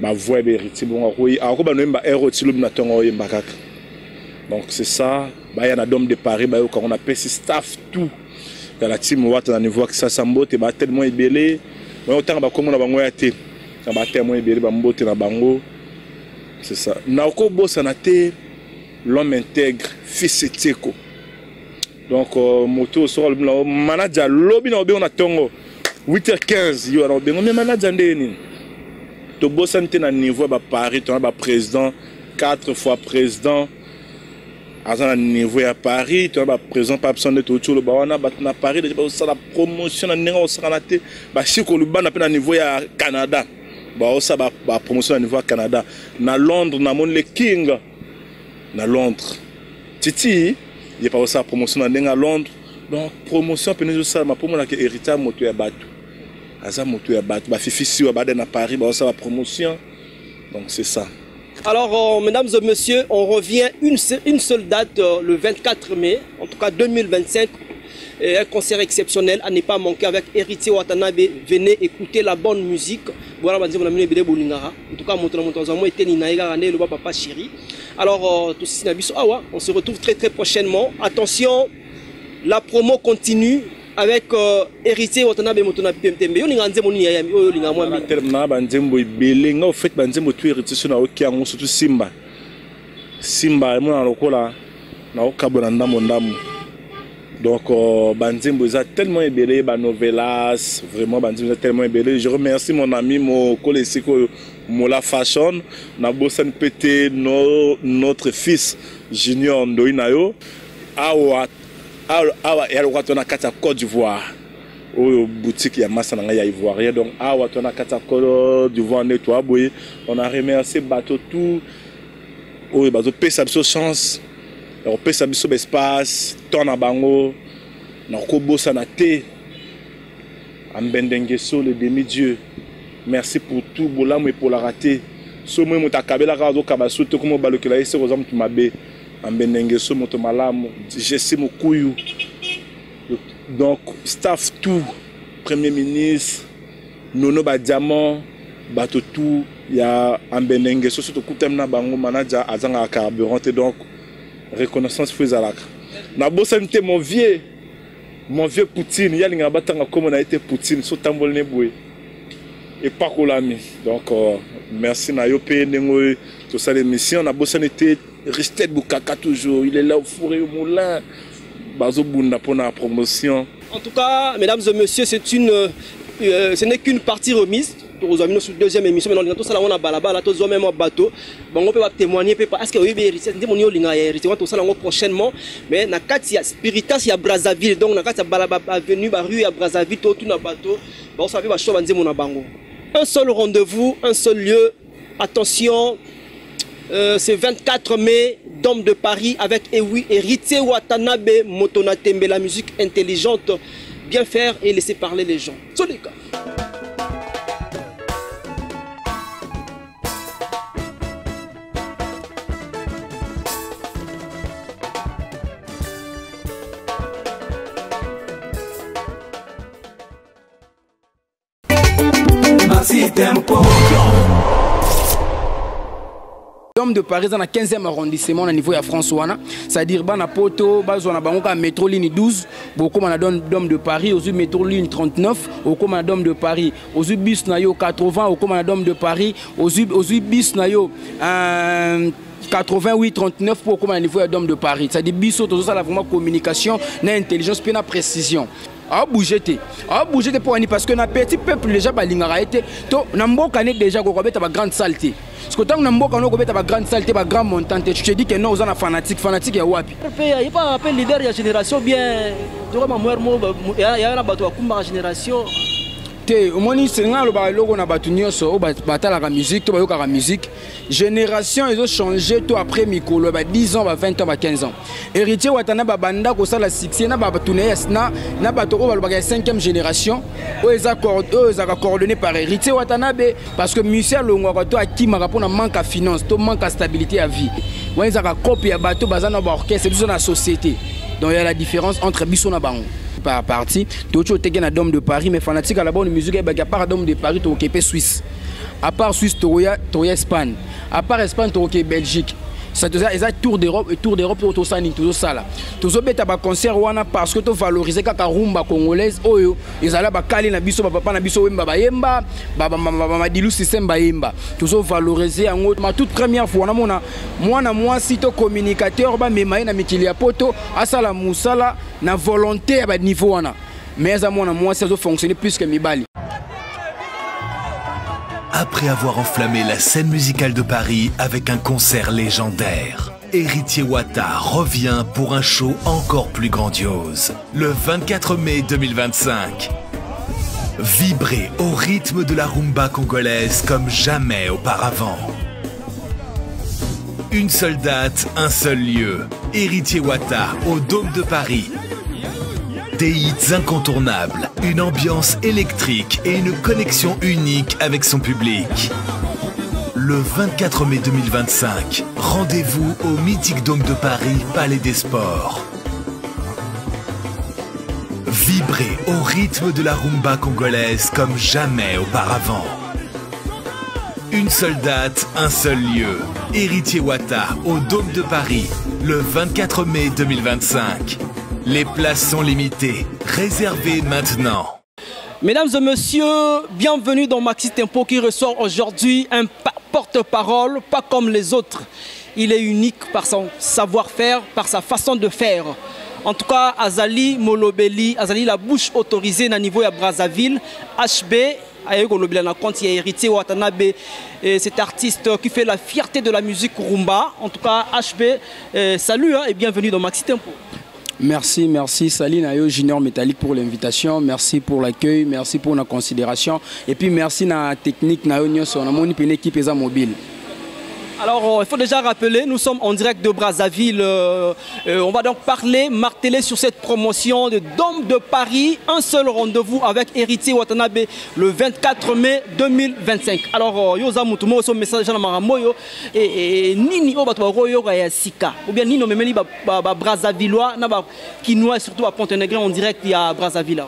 ba voix héritier bon oui ako ba nomba héros tilo na tongo yemba kaka donc c'est ça ba ya na Dom de Paris ba yo on appelle ce staff tout dans la team Wata na niveau que ça sambote ba tellement ibelé mais autant ba Congo na bango ya té ça ba tellement ibelé ba mbote na bango. C'est ça. Naoko Bossanate, l'homme intègre, fils Teko. Donc, moto sur le manager, lobby na on a tongo 8h15, yo alors ben mais manager ndeni. To Bossanate na niveau ba Paris, to ba président 4 fois président. À niveau à Paris, tu as président pas besoin de tout le bawana na Paris, déjà la promotion na nenga osanate, ba chiko luba na pe niveau à Canada. Bah ça va promotion au niveau à Canada na Londres na mon le King na Londres Titi il y a pas ça promotion à Londres donc promotion penezo ça ma pour moi que héritage moto ya bato aza moto ya bato ba fifi wa bade na Paris bah ça va promotion donc c'est ça. Alors mesdames et messieurs, on revient une seule date le 24 mai en tout cas 2025. Un concert exceptionnel à ne pas manquer avec Héritier Watanabe. Venez écouter la bonne musique. Voilà, en tout cas, le papa chéri. Alors, on se retrouve très très prochainement. Attention, la promo continue avec Héritier Watanabe Motona Pemtembe. Donc, Banzimbo est tellement ébélé, Novelas, vraiment Banzimbo est tellement ébélé. Je remercie mon ami, mon collègue Mola Fashion, Nabosan Pété, notre fils Junior Ndoinayo, Awa, Yalwatona Kata Côte d'Ivoire. Au boutique, il y a Massananga, il y a Ivoirien. Donc, Awa, Tona Kata Côte d'Ivoire, nettoie, on a remercié Bateau tout. Oui, Bateau, paix, ça a chance. On peut s'habiller l'espace, ton abango, na kobo sanate, ambendengeso le demi-dieu. Merci pour tout, bolam et pour la rater. So moi mutakabela kazo kabasu to comme balokela ese kozam tumabe, ambendengeso motomalamu, jesi mukuyu. Donc staff tout, premier ministre, nono ba diamant, bato tout, il y a ambendengeso surtout kutemna bango manager azanga carburant et donc reconnaissance Fouizalak. Nabosanité mon vieux Poutine, il y a une batanga comme on a été Poutine, so tambol neboué. Et pas l'ami. Donc merci Nayo Nengo, tout ça l'émission. Nabosanité Ristet Boukaka toujours, il est là au four et au moulin. Bazo Bunda pour la promotion. En tout cas, mesdames et messieurs, ce n'est qu'une partie remise. Nous avons une deuxième émission, mais nous avons un balabala, nous avons un bateau. On peut témoigner, parce que nous avons prochainement. Mais dans il y a Spiritas, il y a Brazzaville. Donc, dans le balabala, venu, rue à Brazzaville, tout un bateau. On savait que nous avons un bango. un seul rendez-vous, un seul lieu. Attention, c'est 24 mai, Dôme de Paris avec Héritier Watanabe, Motonatembe, la musique intelligente. Bien faire et laisser parler les gens. Solika. Maxi Tempo. Dôme de Paris dans le 15e arrondissement au niveau de François, c'est-à-dire bana poto bazona bangoka métro ligne 12 beaucoup na Dôme de Paris aux métro ligne 39 au comme na Dôme de Paris aux bus na yo 80 au comme na Dôme de Paris aux bus na yo 88 39 pour comme na niveau de Dôme de Paris, c'est-à-dire biso tout ça la vraiment communication na intelligence puis na précision. A bouger pour ani parce que na petit peuple déjà balingara été to na mboka ne déjà ko beta ba grande saleté parce que tant na mboka no ko beta ba grande saleté ba grand montant tu te dis que non on a fanatique ya wapi il y a pas appel leader ya génération bien dora ma mère mo ya na bato akumba génération te omoni senga lo ba logo na batu nyonso o batala ka musique to ba yoka ka musique génération ils ont changé tout après mikolo ba 10 ans ba 20 ans ba 15 ans héritier watana ba banda ko sala succès na ba tuna na bato o ba ba 5e génération o eza coordonné par héritier watanabe parce que musicien longo ko to akima pour na manque à finance to manque à stabilité à vie on eza ka copie ya bato bazana ba orchestre biso na société donc il y a la différence entre biso na bango par partie tout te na Dôme de Paris mais fanatique à la bonne musique et à part Dôme de Paris to Québec Suisse à part Suisse to Espagne à part Espagne to Belgique ça tour d'Europe et tour d'Europe tout ça ni tout ça là tout ça beta ba concert wana parce que to valoriser kaka rumba congolaise oyo ezala ba kali na biso ba papa na biso wemba ba yemba ba madilu système ba yemba tout ça valoriser en ma toute première fois na moi si to communicateur ba memaye na mikili ya poto asala musala na volonté ba niveau wana mais à moi ça doit fonctionner plus que mibali. Après avoir enflammé la scène musicale de Paris avec un concert légendaire, Héritier Wata revient pour un show encore plus grandiose. Le 24 mai 2025. Vibrez au rythme de la rumba congolaise comme jamais auparavant. Une seule date, un seul lieu. Héritier Wata au Dôme de Paris. Des hits incontournables, une ambiance électrique et une connexion unique avec son public. Le 24 mai 2025, rendez-vous au mythique Dôme de Paris, Palais des Sports. Vibrez au rythme de la rumba congolaise comme jamais auparavant. Une seule date, un seul lieu. Héritier Wata au Dôme de Paris, le 24 mai 2025. Les places sont limitées. Réservez maintenant. Mesdames et messieurs, bienvenue dans Maxi Tempo qui ressort aujourd'hui un porte-parole, pas comme les autres. Il est unique par son savoir-faire, par sa façon de faire. En tout cas, Azali Molobeli, Azali la bouche autorisée à niveau de Brazzaville, HB, il y a Héritier Watanabe, cet artiste qui fait la fierté de la musique rumba. En tout cas, HB, salut et bienvenue dans Maxi Tempo. Merci Saline Ayo Junior Métallique pour l'invitation, merci pour l'accueil, merci pour la considération et puis merci na technique na yo son amoni une équipe eza mobile. Alors, il faut déjà rappeler, nous sommes en direct de Brazzaville. On va donc parler, marteler sur cette promotion de Dôme de Paris. Un seul rendez-vous avec Héritier Watanabe le 24 mai 2025. Alors, Yoza Moutumo, son message dans Maramoyo et Nini Obatwaroyo Sika. Ou bien Nino Memeli Brazzavillois, Kinois, surtout à Pontenegrin en direct à Brazzaville.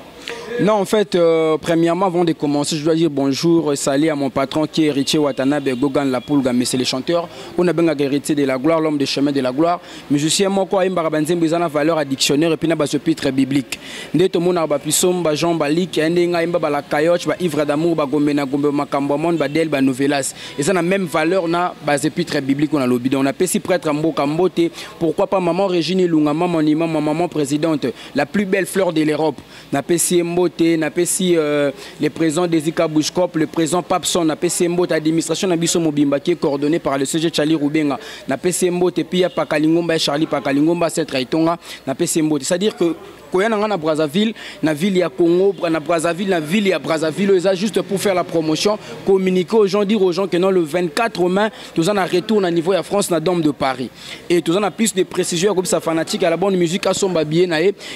Non, en fait, premièrement, avant de commencer, je dois dire bonjour, salut à mon patron qui est Héritier Watanabe, Gogan Lapulga, mais c'est le chanteur. On a bien héritier de la gloire, l'homme des chemins de la gloire. Musicien, moi, quoi, il y a une valeur à dictionnaire et puis il y a un chapitre biblique. Dès que mon arbre pissom, Jean Balik, il y a la cailloche, ivre d'amour, Gomena, Gombe, Macambamon, Badel, Novelas. Et ça a la même valeur dans le chapitre biblique. On a l'obéi. On a pu s'y prêtre en Mbokambote. Pourquoi pas maman Régine Lunga, maman imam, maman présidente, la plus belle fleur de l'Europe. On a pu s'y Mbote, on a pu s'y le président Dezika Bouchkop, le président Papson, on a pu s'y Mbote, l'administration Nabiso Mobimba qui est coordonnée par le CG Charlie Roubenga. On a pu s'y Mbote, puis il y a Pakalingomba et Charlie Pakalingomba, c'est Traitonga, on a pu s'y Mbote. C'est-à-dire que na Brazzaville, na ville ya Congo, na Brazzaville, na ville ya Brazzaville, c'est juste pour faire la promotion, communiquer aux gens, dire aux gens que non, le 24 mai, tout ça, on retourne à niveau de France, na Dôme de Paris. Et tout ça, on a plus de précisions comme ça fanatique à la bonne musique, à son babier,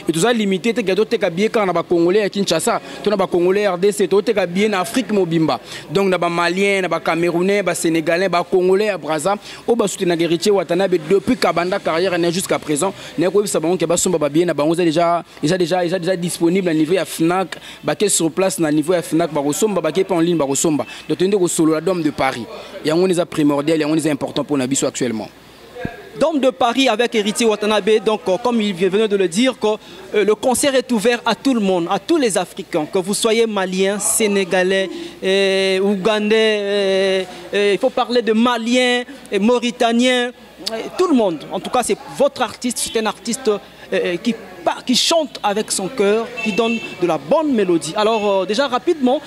et tout ça, limité, t'es gâteau, t'es bien quand on a Congolais à Kinshasa, tu as Congolais RDC, t'es bien en Afrique, Mobimba. Donc, on a Maliens, on a Camerounais, Sénégalais, Congolais à Brazza, au bas soutenir Héritier Watanabe depuis Kabanda carrière jusqu'à présent. Nous avons déjà disponible à niveau de FNAC, sur place à niveau de FNAC, en ligne, donc on solo la Dôme de Paris. Il y a un primordial, il y a un important pour Nabiso actuellement. Dôme de Paris avec Héritier Watanabe, donc comme il venait de le dire, que le concert est ouvert à tout le monde, à tous les Africains, que vous soyez Maliens, Sénégalais, Ougandais, il faut parler de Maliens, Mauritaniens, tout le monde. En tout cas, c'est votre artiste, c'est un artiste qui chante avec son cœur, qui donne de la bonne mélodie. Alors déjà rapidement,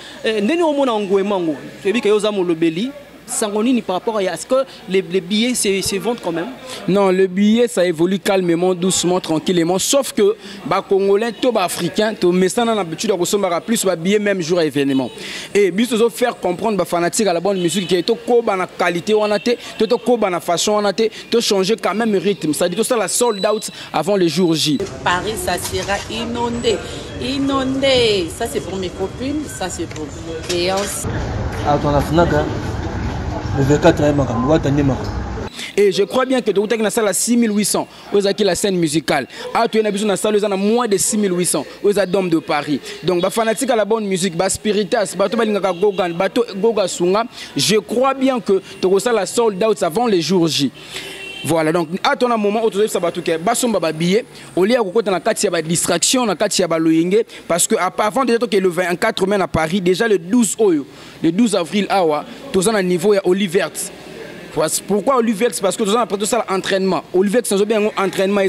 Sangonini par rapport à est-ce que les billets se vendent quand même? Non, le billet ça évolue calmement, doucement, tranquillement, sauf que les Congolais, les Africains, mais ça on a l'habitude de recevoir plus de billets même jour à événement. Et bis de faire comprendre les fanatiques à la bonne musique qui est tout la qualité on a été, tout la façon on a été, tout changer quand même le rythme. Ça dit tout ça la sold out avant le jour J. Paris ça sera inondé, inondé. Ça c'est pour mes copines, ça c'est pour créances. Ah ton afnaga. Et je crois bien que tu as une salle à 6800, vous avez la scène musicale. Ah, tu as une salle à moins de 6800, vous avez Dôme de Paris. Donc, les fanatiques à la bonne musique, les spiritas, je crois bien que tu as la sold out avant les jours J. Voilà, donc à ton moment où tu as fait basomba billet, au lieu de la carte de distraction, la carte de loyenge, parce que avant déjà que le 24 mai à Paris, déjà le 12 avril, tu as un niveau à Olivert. Pourquoi Olivert? Parce que tu as après tout ça l'entraînement. Olivert, c'est un entraînement,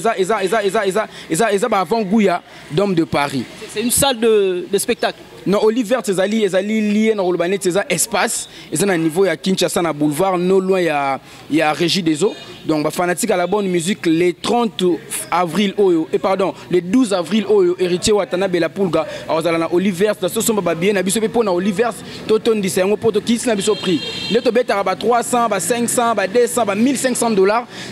avant Gouya, Dôme de Paris. C'est une salle de spectacle. Non, Oliver, c'est lié dans le espace. C'est un niveau à Kinshasa, à boulevard, non loin il y a Régie des Eaux. Donc, les fanatiques à la bonne musique, les 30 avril, les 12 avril, Héritier Watanabe la Pulga, alors Oliver, c'est ce sont bien, Nabiso pour Oliver, Toton dit c'est un pote qui s'est Nabiso prix. Les tobets à 300, 500, 200, 1500 $.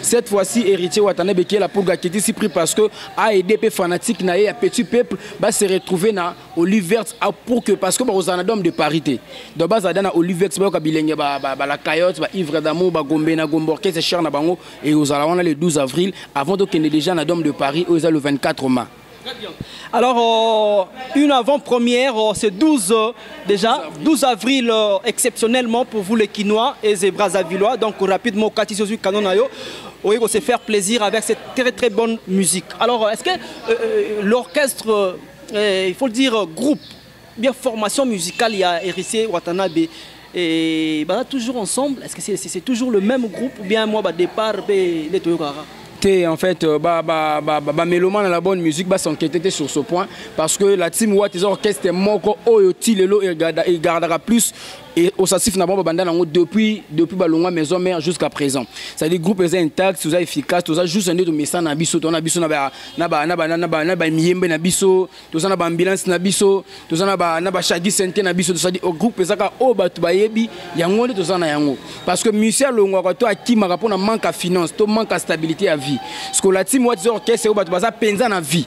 Cette fois-ci, Héritier Watanabe qui est la Pulga qui est ici pris parce que AEDP fanatique, un petit peuple, va se retrouver dans Oliver pour que parce que vous avez un Dôme de parité. De base, à Oliver, c'est la caillotte, Ivre d'amour, Gombe, Gomborke, c'est cher na bango. Et vous allez le 12 avril, avant qu'il y ait déjà un Dôme de Paris, vous avez le 24 mai. Alors, une avant-première, c'est 12 avril exceptionnellement pour vous les Quinois et les Brazzavillois. Donc rapidement, Kati Sosu Kanonayo, on va se faire plaisir avec cette très très bonne musique. Alors, est-ce que l'orchestre, il faut le dire, groupe, bien formation musicale, il y a Héritier Watanabe et toujours ensemble, est-ce que c'est toujours le même groupe ou bien moi, départ, les Toyokara? En fait, mélomane à la bonne musique va s'enquêter sur ce point parce que la team Watt est orchestre moko oyoti lelo il gardera plus et au Sassif n'a pas depuis Balonga maison mère jusqu'à présent. C'est-à-dire groupe est intact, tout ça efficace, tout ça juste un de message na biso, on a biso na miembe na biso, tout ça na ambulance na biso, tout ça na chagi santé na biso, tout ça dit au groupe ezaka o batu bayebi yango tout ça na yango parce que musicien longwa to akima pour na manque à finance, to manque à stabilité à vie. Parce que la team Watt orchestre o batu baza penza na vie.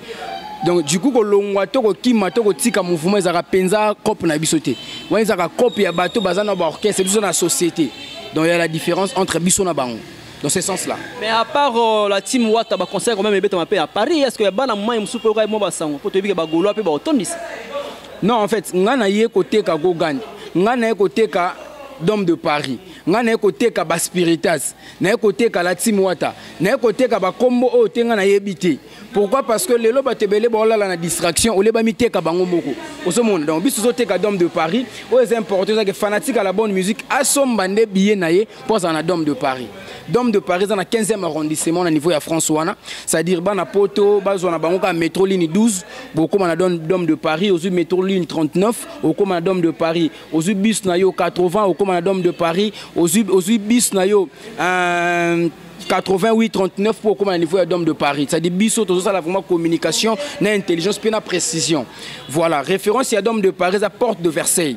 Donc du coup kolongwa to ko kima to ko tika mouvement ezaka penza cop na bisoté. Wa ezaka cop ya bato bazana ba orchestre biso na société. Donc il y a la différence entre biso na bango. Dans ce sens-là. Mais à part la team Watt ba concert quand même à Paris, est-ce que ya bana moi musupe ko mo ba sango pour te bi ba golo pe ba otondis? Non, en fait, ngana yé côté ka Gogan, ngana yé côté ka Dôme de Paris. Ngana côté ka Baspiritas, na côté ka la team Wata, na côté ka ba combo o tenga na yebité. Pourquoi? Parce que les loba tebele bon là la distraction, on les ba mité ka bango moko. Au ce monde, donc biso te ka Dôme de Paris, aux importants que fanatique à la bonne musique asombande billet naé pour un Dôme de Paris. Dôme de Paris dans le 15e arrondissement au niveau de François, c'est-à-dire bana poto, bazona bangoka métro ligne 12, beaucoup on a Dôme de Paris, aux métro ligne 39, au comme on Dôme de Paris, aux bus nayo 80, au comme on Dôme de Paris, aux bus nayo 88 39 pour comment niveau d'homme de Paris. Ça dit biso tout ça la vraiment communication, na intelligence puis na précision. Voilà, référence à d'homme de Paris à Porte de Versailles.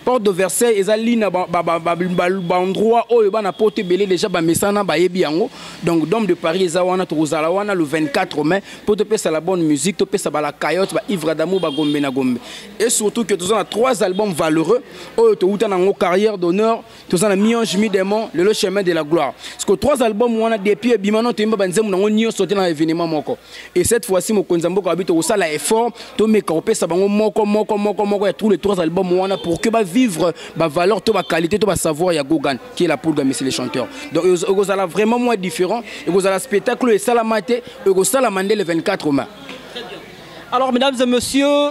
Porte de Versailles ezali na endroit où ba na porte belé déjà ba mesana ba yebi yango. Donc d'homme de Paris ezawana to kozala wana le 24 mai pour te pesa la bonne musique, te pesa ba la caillotte ba ivre d'amour ba gombe na gombe. Et surtout que tous on a 3 albums valeureux où to uta na ngo carrière d'honneur, tous on a Mionge mi démon, le chemin de la gloire. Parce que 3 albums on a depuis bimano to imba banzemu na ngo nyo sauter dans événement moko. Et cette fois-ci mo konzamboko habito osala effort to me ka pesa bango moko et tous les 3 albums on a pour que ba vivre ma valeur, ma qualité, ma savoir, il y a Gogan qui est là pour gagner les chanteurs. Donc vous allez vraiment moins différent. Et vous allez spectacle et salamate et vous salamandé le 24 mai. Alors, mesdames et messieurs,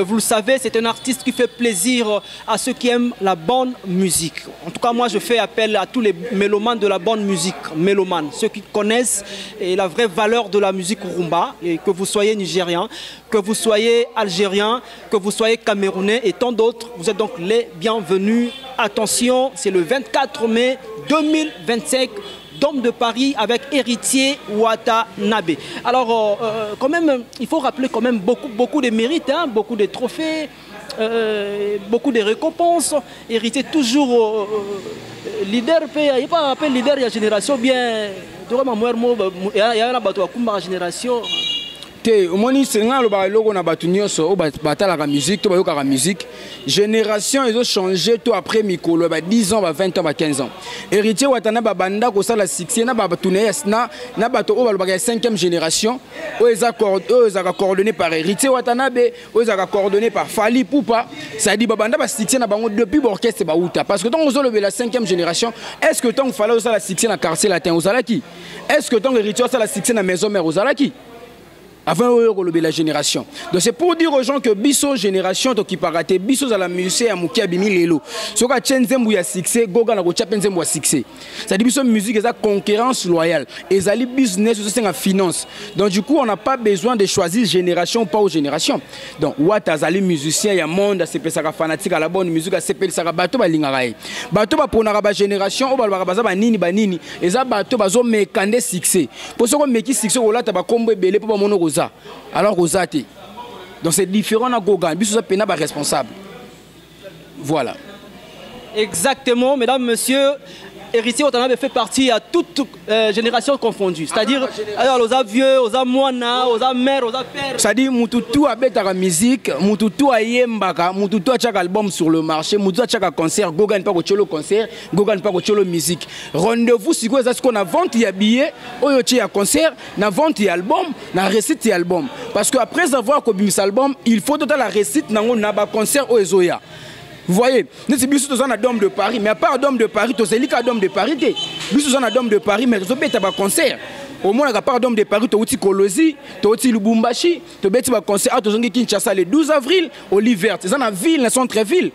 vous le savez, c'est un artiste qui fait plaisir à ceux qui aiment la bonne musique. En tout cas, moi, je fais appel à tous les mélomanes de la bonne musique, mélomanes, ceux qui connaissent la vraie valeur de la musique rumba, et que vous soyez nigérien, que vous soyez algérien, que vous soyez camerounais et tant d'autres, vous êtes donc les bienvenus. Attention, c'est le 24 mai 2025. D'homme de Paris avec Héritier Watanabe. Alors, quand même, il faut rappeler quand même beaucoup de mérites, hein, beaucoup de trophées, beaucoup de récompenses. Héritier toujours leader, il n'y a pas appelé leader de la génération, bien, il y a un génération. Au moins, c'est la musique, la musique. Génération, ils ont changé tout après Mikolo, 10 ans, 20 ans, 15 ans. Héritier Watanabe banda ko sala succès na batouné na bato o ba 5e génération, ils ont coordonné par Héritier Watanabe, ils ont coordonné par Fali Poupa. Ça dit banda ba succès na bango depuis l'orchestre ba uta parce que tant on a la 5e génération, est-ce que tant fallait ça la succès na quartier latin aux Alaki? Est-ce que tant Héritier ça la succès na maison mère aux Alaki? Avant de la génération. Donc c'est pour dire aux gens que biso génération to qui paraté biso à la musique à Moukia Bimi Lelo. Ce que Chenzembu a succès, Goga na Gocha Penzembu a succès. Ça dit biso musique et sa concurrence loyale. Et ça business c'est en finance. Donc du coup on n'a pas besoin de choisir génération ou pas aux générations. Donc Watazali musicien ya monde c'est ça fanatique à la bonne musique à CPL ça bato ba lingarai. Bato ba pona ba génération o ba baza ba nini et ça bato bazo mekande succès. Pour ce qu'on meki succès o la ta ba kombo belé pour ba mono alors Rosati. Donc c'est différent à Gogan. Biso ça pena ba responsable. Voilà. Exactement, mesdames, messieurs. Héritier Watanabe fait partie à toute génération confondue. C'est-à-dire aux vieux, aux moana, aux mères, aux pères. C'est-à-dire mututu a bête la musique, mututu a yembaka, mututu a chaque album sur le marché, mututu a chaque concert, Gogan pas le concert, Gogan pas le musique. Rendez-vous si quoi est-ce qu'on a vente y a billet, oyochi a concert, na vente y album, na récite y album. Parce que après avoir copié cet album, il faut total la récite na ba concert oezoya. Vous voyez, nous sommes un Dôme de Paris, mais à part Dôme de Paris, tu es un Dôme de Paris. Nous sommes un Dôme de Paris, mais tu es un concert. Au moins, à part Dôme de Paris, tu es Kolosi, tu es Lubumbashi, tu es un concert à Kinshasa le 12 avril, au Liver. C'est une ville, c'est une très ville.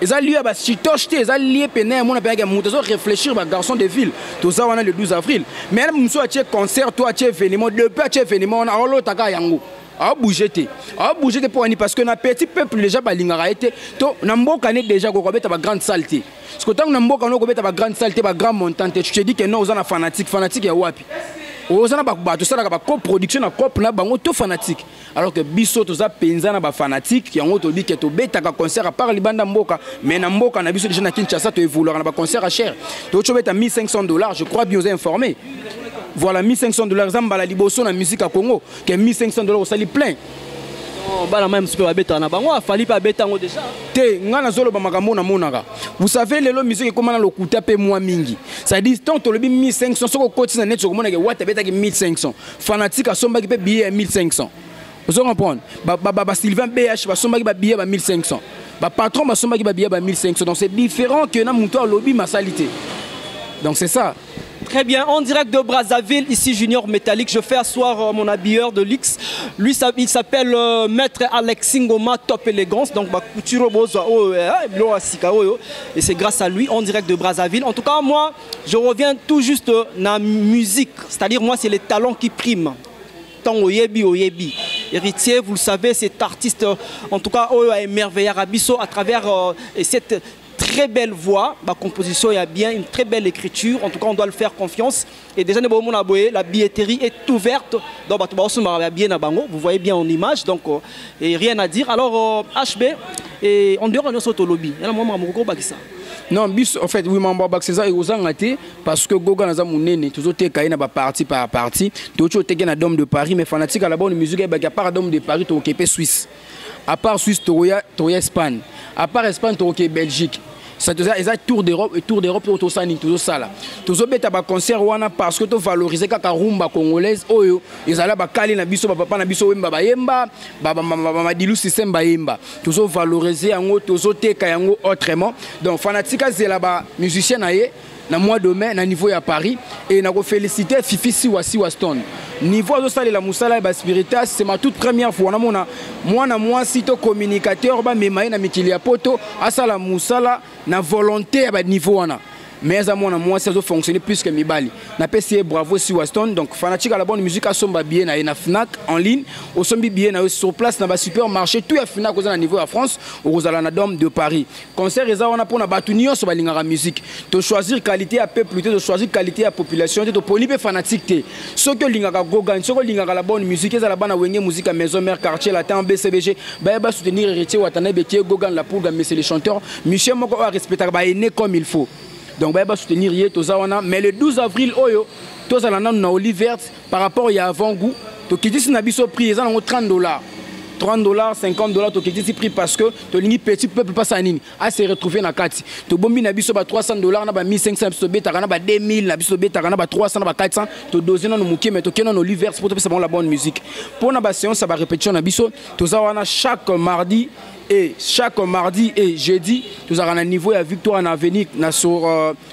Ils ont lié à Chitoche, ils ont lié à mon appel, ils ont réfléchir à garçon de ville. Tout ça, on a le 12 avril. Mais là, nous sommes un concert, toi, tu es événement, depuis tu es événement, on a l'autre à Yango. A bougé pour ani parce que na petit peuple déjà balingara été to na mboka né déjà ko kobeta ba grande saleté parce que tant na mboka no kobeta ba grande saleté ba grand montante tu te dis que non ozana fanatique ya wapi ozana ba to sala ba coproduction na cop na bango to fanatique alors que biso to za penza na ba fanatique yango to dit que to beta ka concert à part libanda mboka mais na mboka na biso déjà na Kinshasa to évoluer na ba concert à cher to chobeta $1,500 je crois bien vous informé. Voilà, $1,500, Zambala Liboso la musique à Congo, qui est $1,500 au sali plein. Vous savez, les musiques comment le coûte peu moins mingi. Ça dit tant le 1500, ce qu'on continue net sur le monde qui what beta 1500. Fanatique à somba qui peut billet 1500. Vous comprenez? Sylvain BH va somba qui va billet 1500. Patron va somba qui va billet 1500. Donc c'est différent que na monto lobby ma salité. Donc c'est ça. Très bien, en direct de Brazzaville, ici Junior Métallique, je fais asseoir mon habilleur de luxe. Lui, il s'appelle Maître Alex Ngoma Top Élégance. Donc, et c'est grâce à lui, en direct de Brazzaville. En tout cas, moi, je reviens tout juste dans la musique. C'est-à-dire, moi, c'est les talents qui priment. Tant Oyebi. Héritier, vous le savez, cet artiste, en tout cas, a émerveillé Rabisso à travers cette très belle voix, la composition, il y a bien une très belle écriture. En tout cas, on doit le faire confiance. Et déjà, la billetterie est ouverte. Donc, vous voyez bien en image, donc et rien à dire. Alors, HB, et on dirait qu'on est au lobby. Non, en fait, oui, c'est ça, parce que Goga n'a pas mounné, toujours été na parti par parti, toujours été na Dôme de Paris, mais fanatique à la bonne musique, il y a pas Dôme de Paris, tu es Suisse. À part Suisse, tu es Espagne. À part Espagne, tu es Belgique. C'est un tour d'Europe et tour d'Europe, tout ça, tout ça là. Tout ça, tu as concert parce que tu valorises la rumba congolaise, ils allaient caler na biso, papa na biso, wemba bayemba, baba dilu système bayemba. Tout ça valoriser en haut, tout ça teka en haut autrement. Donc fanatique c'est là-bas musicien naie. Na mois de mai na niveau à Paris et na féliciter Fifi Siwa Stone. Niveau de ça la musala et spiritas c'est ma toute première fois na moi sito communicateur ba memaye na mikili ya poto asa la musala na volonté à niveau wana. Mais à moi ça doit fonctionner plus que Mibali. Na PCA bravo Siwa Stone donc fanatique à la bonne musique à somba bien na Fnac en ligne au sombi bien na sur place na ba supermarché tout à Fnac au niveau à France au na Dôme de Paris. Concert eza wana pour na batunio so balingara musique. To choisir qualité à peuple plutôt de choisir qualité à population to poli pe fanatique te. Ce que lingaka gogan ce que lingaka la bonne musique eza la bana wenge musique à maison mère quartier latin BCBG ba soutenir héritier watana beke gogan la pour mais c'est les chanteurs Michel moko a respecter ba né comme il faut. Donc, on va soutenir mais le 12 avril, tous allons Oliver par rapport à avant-goût. Donc, il dit que nous prix, ils ont $30. $30, $50, tu as pris parce que tu petit peuple passe à Nini. À se retrouver dans la carte. Tu as $300, $1500, $2000, $300, $400. Tu as dosé dans le mouquet, mais tu as Oliver pour te faire la bonne musique. Pour la séance, ça va répéter tu as chaque mardi. Et chaque mardi et jeudi, nous avons un niveau à Victoire en avenir sur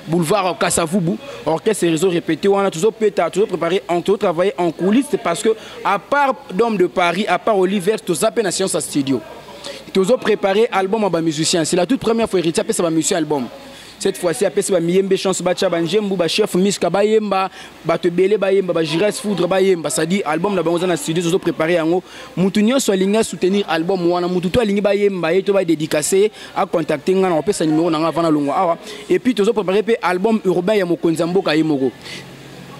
boulevard Kassavoubou. Orchestre et réseau répété, on a toujours préparé, on a travaillé en coulisses. C'est parce que, à part Dôme de Paris, à part Oliver, nous avons une séance à studio. Nous avons préparé l'album à musicien. C'est la toute première fois que nous avons un musicien album. Cette fois-ci, après, c'est Miyembe Chance Bacha, Banjembu, Chef Miska Bayemba, Batebele Bayemba, Jires Foudre Bayemba. Ça dit, album la banque dans le studio, nous avons préparé en haut. Moutounio soit ligné soutenir album Wana Moutoua ligné Bayemba, et tu vas dédicacer à contacter, on peut sa numéro dans la Longwa. Et puis, nous avons préparé l'album urbain Yamokonzambo Kayemoro.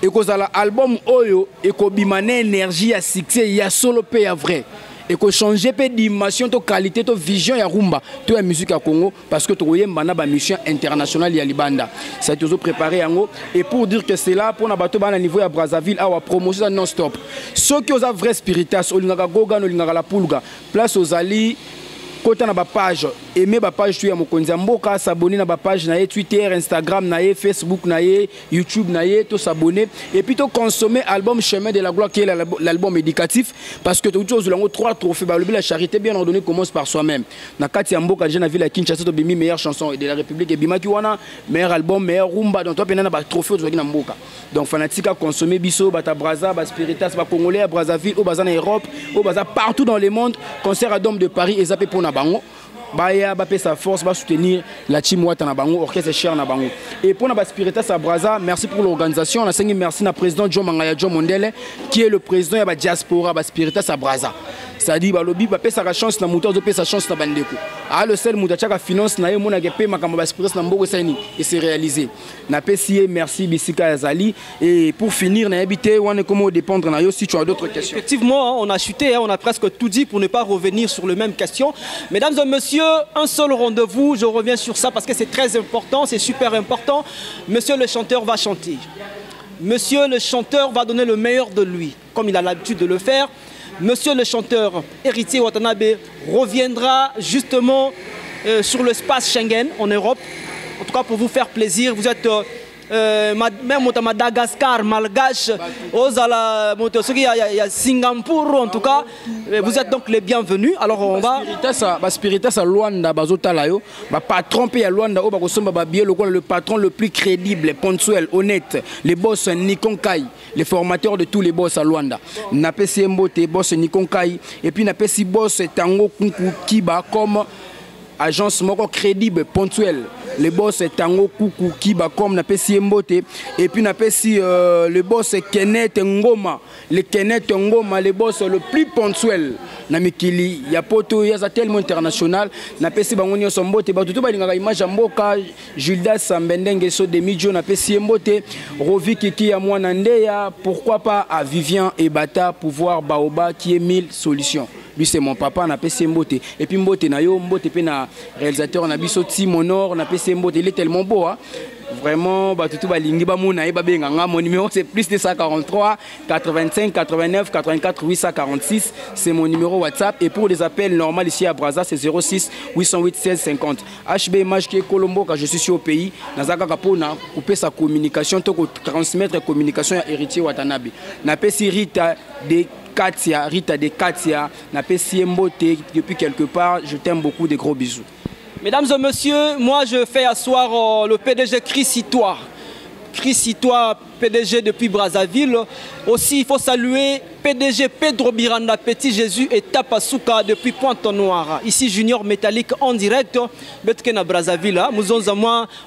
Et que l'album Oyo, et que Bimane énergie à succès, il y a solo paix à vrai. Et que changer peu d'image, de qualité, de vision ya rumba, de la musique à Congo, parce que tu as une mission internationale à Libanda. Ça a été préparé en haut. Et pour dire que c'est là, pour un niveau à Brazzaville, à promotion non-stop. Ceux qui ont un vrai spiritas, au Lingaga Gogan, au Lingaga La Pulga, place aux Ali. Quand on a une page, aimer ma page, tu as mon Mboka, s'abonner à ma page, na Twitter, Instagram, na Facebook, na YouTube, na tout s'abonner. Et puis, tu consommer l'album Chemin de la Gloire, qui est l'album éducatif, parce que tu as 3 trophées. La charité bien ordonnée commence par soi-même. Na Kati Mboka, j'ai vu la Kinshasa, tu as mis meilleure chanson de la République, et Bima Kiwana, meilleur album, meilleur rumba, donc tu as un trophée de Mboka. Donc, fanatique à consommer Bisso, Bata Braza, Spiritas, Congolais, à Brazzaville, au Bazan Europe, au Bazan partout dans le monde, concert à Dôme de Paris, et Zapé pour Nabango. Baya bapé sa force va soutenir la team Ouattana Bango orchestre cher na Bango et pour na Spiritas à Braza merci pour l'organisation on a signé merci na président John Mangaya John Mondele qui est le président de la diaspora Spiritas à Braza ça dit ba lobby bapé sa chance na moteur de sa chance na bandeko ah le seul mutachaka finance na yemo na gepe makamba Spiritas na mboko sani et c'est réalisé na PCA merci Bisika Azali et pour finir na habité on est comment dépendre na yo si tu as d'autres questions. Effectivement on a chuté on a presque tout dit pour ne pas revenir sur les mêmes questions mesdames et messieurs. Un seul rendez-vous, je reviens sur ça parce que c'est très important, c'est super important. Monsieur le chanteur va chanter. Monsieur le chanteur va donner le meilleur de lui, comme il a l'habitude de le faire. Monsieur le chanteur, Héritier Watanabe, reviendra justement sur l'espace Schengen en Europe. En tout cas, pour vous faire plaisir, vous êtes... même à Madagascar, Malgache, il y a Singapour en tout cas, vous êtes donc les bienvenus. Alors on va. Spiritas à Luanda, pas tromper à Luanda, le patron le plus crédible, ponctuel, honnête, les boss Nikon Kai, les formateurs de tous les boss à Luanda. Napesi Mbote, boss Nikon Kai, et puis Napesi boss Tango Kunku Kiba comme agence moko crédible, ponctuelle. le boss Tango Kuku Kiba comme na pesi Mbote et puis na pesi le boss Kenneth Ngoma, le Kenneth Ngoma, le boss le plus ponctuel na mikili ya poto ya za tellement international na pesi bango nyonso Mbote ba tutu ba lingaka image mboka Gildas Sambendenge so de Midjo na pesi Mbote Rovi Kiki ya mwana ndeya, pourquoi pas à Vivian et Bata pouvoir Baoba qui est 1000 solutions. Lui c'est mon papa na PC Mbote et puis Mbote na yo Mbote pe na réalisateur na biso Timonor na PC Mbote, il est tellement beau hein. Vraiment bah tout balingi ba mona e ba benganga, mon numéro c'est plus 243 85 89 84 846, c'est mon numéro WhatsApp et pour les appels normaux ici à Brazza c'est 06 808 16 50. HB Image qui est Colombo quand je suis sur au pays nazaka kapona couper sa communication to transmettre communication à Héritier Watanabe na PC Rita de Katia na PC Mbote depuis quelque part, je t'aime beaucoup, des gros bisous. Mesdames et messieurs, moi je fais asseoir le PDG Chris Itoa, PDG depuis Brazzaville. Aussi, il faut saluer PDG Pedro Miranda, Petit Jésus et Tapasuka depuis Pointe-Noire. Ici, Junior Métallique en direct. Betkena Brazzaville,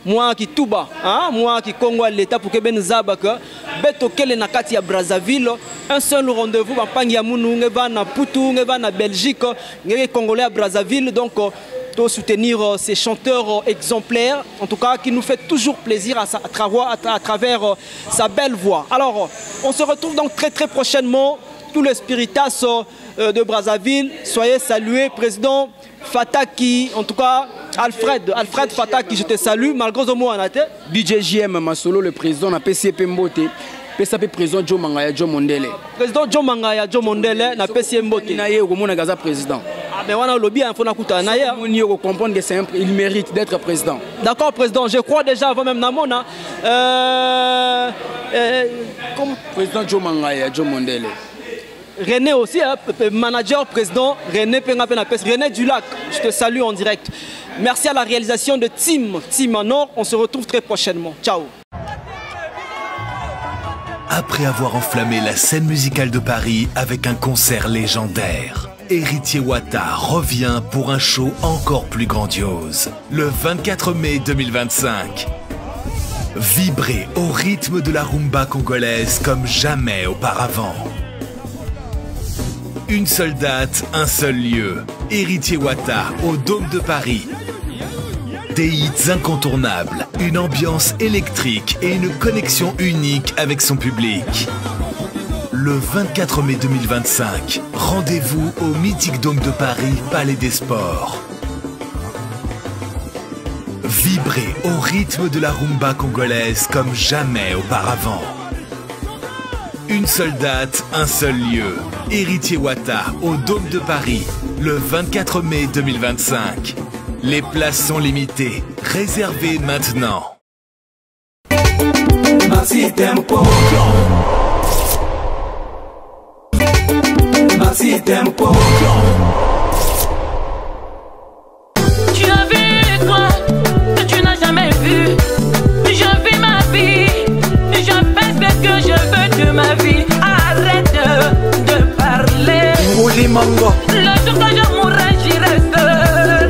moi qui Touba, moi qui Congo l'État pour que Ben Zabaka, Betokele Nakati à Brazzaville. Un seul rendez-vous, Pangyamunou, Ngevana Poutou, Ngevana Belgique, Ngé Congolais à Brazzaville. Donc, de soutenir ces chanteurs exemplaires, en tout cas qui nous fait toujours plaisir à travers sa belle voix. Alors, on se retrouve donc très prochainement, tous les spiritas de Brazzaville. Soyez salués, président Fataki, en tout cas Alfred Fataki, je te salue, malgré ce mot en athée. DJ JM Masolo, le président de la PCP Mbote. PCP président Joe Mangaya Joe Mondele. Président Joe Mangaya Joe Mondele, na PCP Mbote. Il y a un président. Ah mais on a le bien, il faut comprendre qu'il mérite d'être président. D'accord, président, je crois déjà avant même Namona. Président Joe Mangaya Joe Mondele. René aussi, manager, président, René Pengapénapes, René Dulac, je te salue en direct. Merci à la réalisation de Team Nord, on se retrouve très prochainement. Ciao. Après avoir enflammé la scène musicale de Paris avec un concert légendaire, Héritier Wata revient pour un show encore plus grandiose. Le 24 mai 2025. Vibrez au rythme de la rumba congolaise comme jamais auparavant. Une seule date, un seul lieu. Héritier Wata au Dôme de Paris. Des hits incontournables, une ambiance électrique et une connexion unique avec son public. Le 24 mai 2025, rendez-vous au mythique Dôme de Paris, Palais des Sports. Vibrez au rythme de la rumba congolaise comme jamais auparavant. Une seule date, un seul lieu. Héritier Wata au Dôme de Paris, le 24 mai 2025. Les places sont limitées. Réservez maintenant. Maxi Tempo. Maxi Tempo. Tu as vu toi que tu n'as jamais vu. Je vis ma vie. Je fais ce que je veux de ma vie. Arrête de parler. Mouli Mango. Le jour que je mourrai, j'irai seul.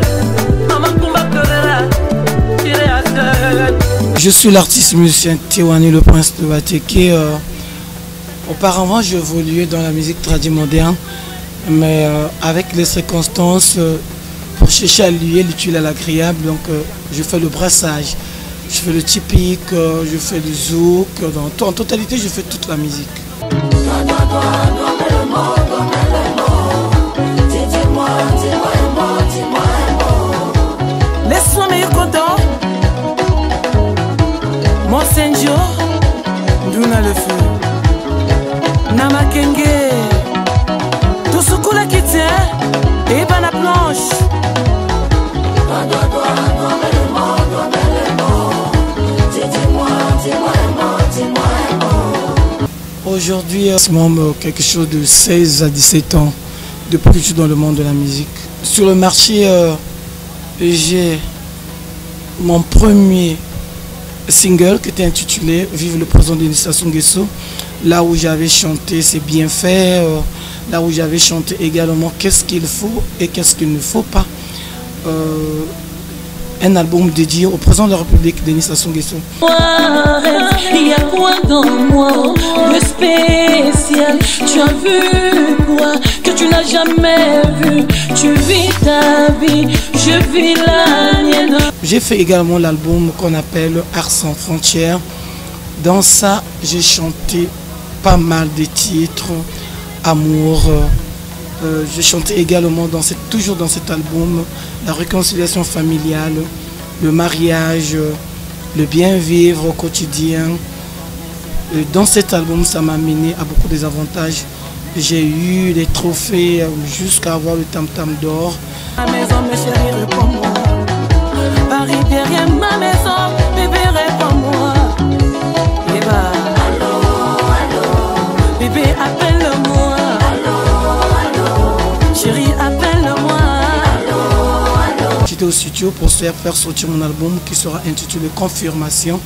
Je suis l'artiste musicien Tiwani, le prince de Bateke. Auparavant, j'évoluais dans la musique traditionnelle moderne, mais avec les circonstances, pour chercher à lier l'utile à l'agréable, donc je fais le brassage, je fais le typique, je fais le zouk, en totalité, je fais toute la musique. Laisse-moi meilleur content. Monsenjo, Duna le feu. Namakenge, tout ce coup là qui tient, et pas la planche. Aujourd'hui, c'est quelque chose de 16 à 17 ans depuis que je suis dans le monde de la musique. Sur le marché, j'ai mon premier single qui était intitulé Vive le président de Sassou Nguesso, là où j'avais chanté C'est bien fait, là où j'avais chanté également qu'est-ce qu'il faut et qu'est-ce qu'il ne faut pas. un album dédié au président de la République, Denis Sassou Nguesso. Il y a quoi dans moi de spécial? Tu as vu quoi que tu n'as jamais vu? Tu vis ta vie, je vis la mienne. J'ai fait également l'album qu'on appelle Art sans frontières. Dans ça, j'ai chanté pas mal de titres, amour. J'ai chanté également toujours dans cet album la réconciliation familiale, le mariage, le bien vivre au quotidien. Et dans cet album, ça m'a mené à beaucoup des avantages. J'ai eu des trophées jusqu'à avoir le tam-tam d'or. Ma maison, mes chéris, réponds-moi. Paris derrière ma maison, bébé, réponds-moi. Allô, allô. Bébé, appelle-moi. Allô, allô. Chérie, appelle-moi. Allô, allô. J'étais au studio pour faire sortir mon album qui sera intitulé Confirmation.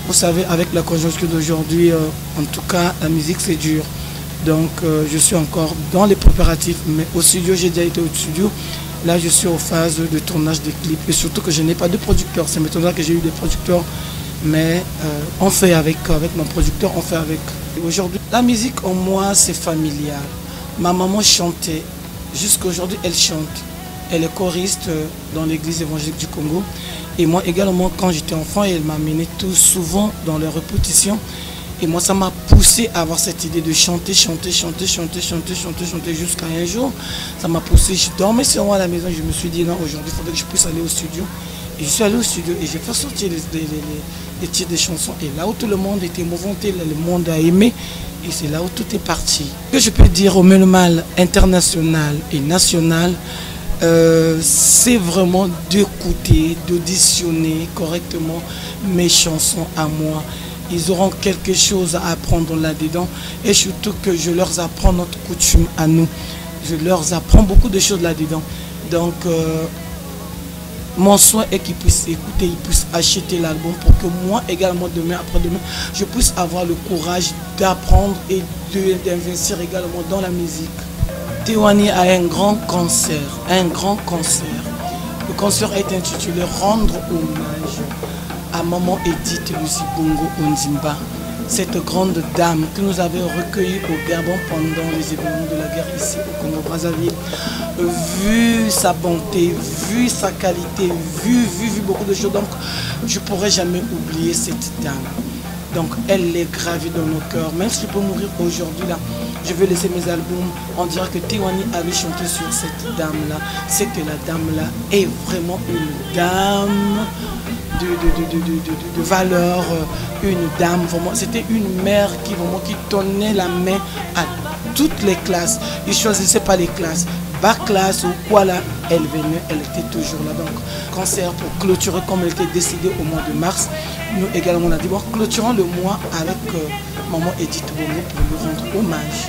Vous savez, avec la conjoncture d'aujourd'hui, en tout cas, la musique c'est dur. Donc je suis encore dans les préparatifs, mais au studio, j'ai déjà été au studio. Là, je suis aux phases de tournage des clips. Et surtout que je n'ai pas de producteur. C'est maintenant que j'ai eu des producteurs. Mais on fait avec mon producteur, on fait avec. Aujourd'hui, la musique en moi, c'est familial. Ma maman chantait. Jusqu'à aujourd'hui, elle chante. Elle est choriste dans l'église évangélique du Congo. Et moi également, quand j'étais enfant, elle m'a mené tout souvent dans les répétitions. Et moi, ça m'a poussé à avoir cette idée de chanter jusqu'à un jour. Ça m'a poussé, je dormais sur moi à la maison, je me suis dit non, aujourd'hui, il faudrait que je puisse aller au studio. Et je suis allé au studio et j'ai fait sortir les titres des chansons. Et là où tout le monde était mouvementé, le monde a aimé, et c'est là où tout est parti. Ce que je peux dire au Mélomal international et national, c'est vraiment d'écouter, d'auditionner correctement mes chansons à moi. Ils auront quelque chose à apprendre là-dedans et surtout que je leur apprends notre coutume à nous. Je leur apprends beaucoup de choses là-dedans. Donc, mon souhait est qu'ils puissent écouter, ils puissent acheter l'album pour que moi également, demain, après-demain, je puisse avoir le courage d'apprendre et d'investir également dans la musique. Théouani a un grand concert, un grand concert. Le concert est intitulé « Rendre hommage » à Maman Edith Lucie Bongo Ondimba, cette grande dame que nous avions recueillie au Gabon pendant les événements de la guerre ici au Congo-Brazzaville. Vu sa bonté, vu sa qualité, vu beaucoup de choses, donc je ne pourrai jamais oublier cette dame. Donc elle est gravée dans nos cœurs. Même si je peux mourir aujourd'hui, là, je vais laisser mes albums. On dira que Théouani avait chanté sur cette dame-là. C'est que la dame-là est vraiment une dame de valeur, une dame vraiment. C'était une mère qui tenait la main à toutes les classes. Il ne choisissait pas les classes. Bas classe ou quoi là, elle venait, elle était toujours là. Donc, concert pour clôturer comme elle était décidée au mois de mars. Nous également, on a dit, bon, clôturons le mois avec Maman Edith Bongo pour lui rendre hommage.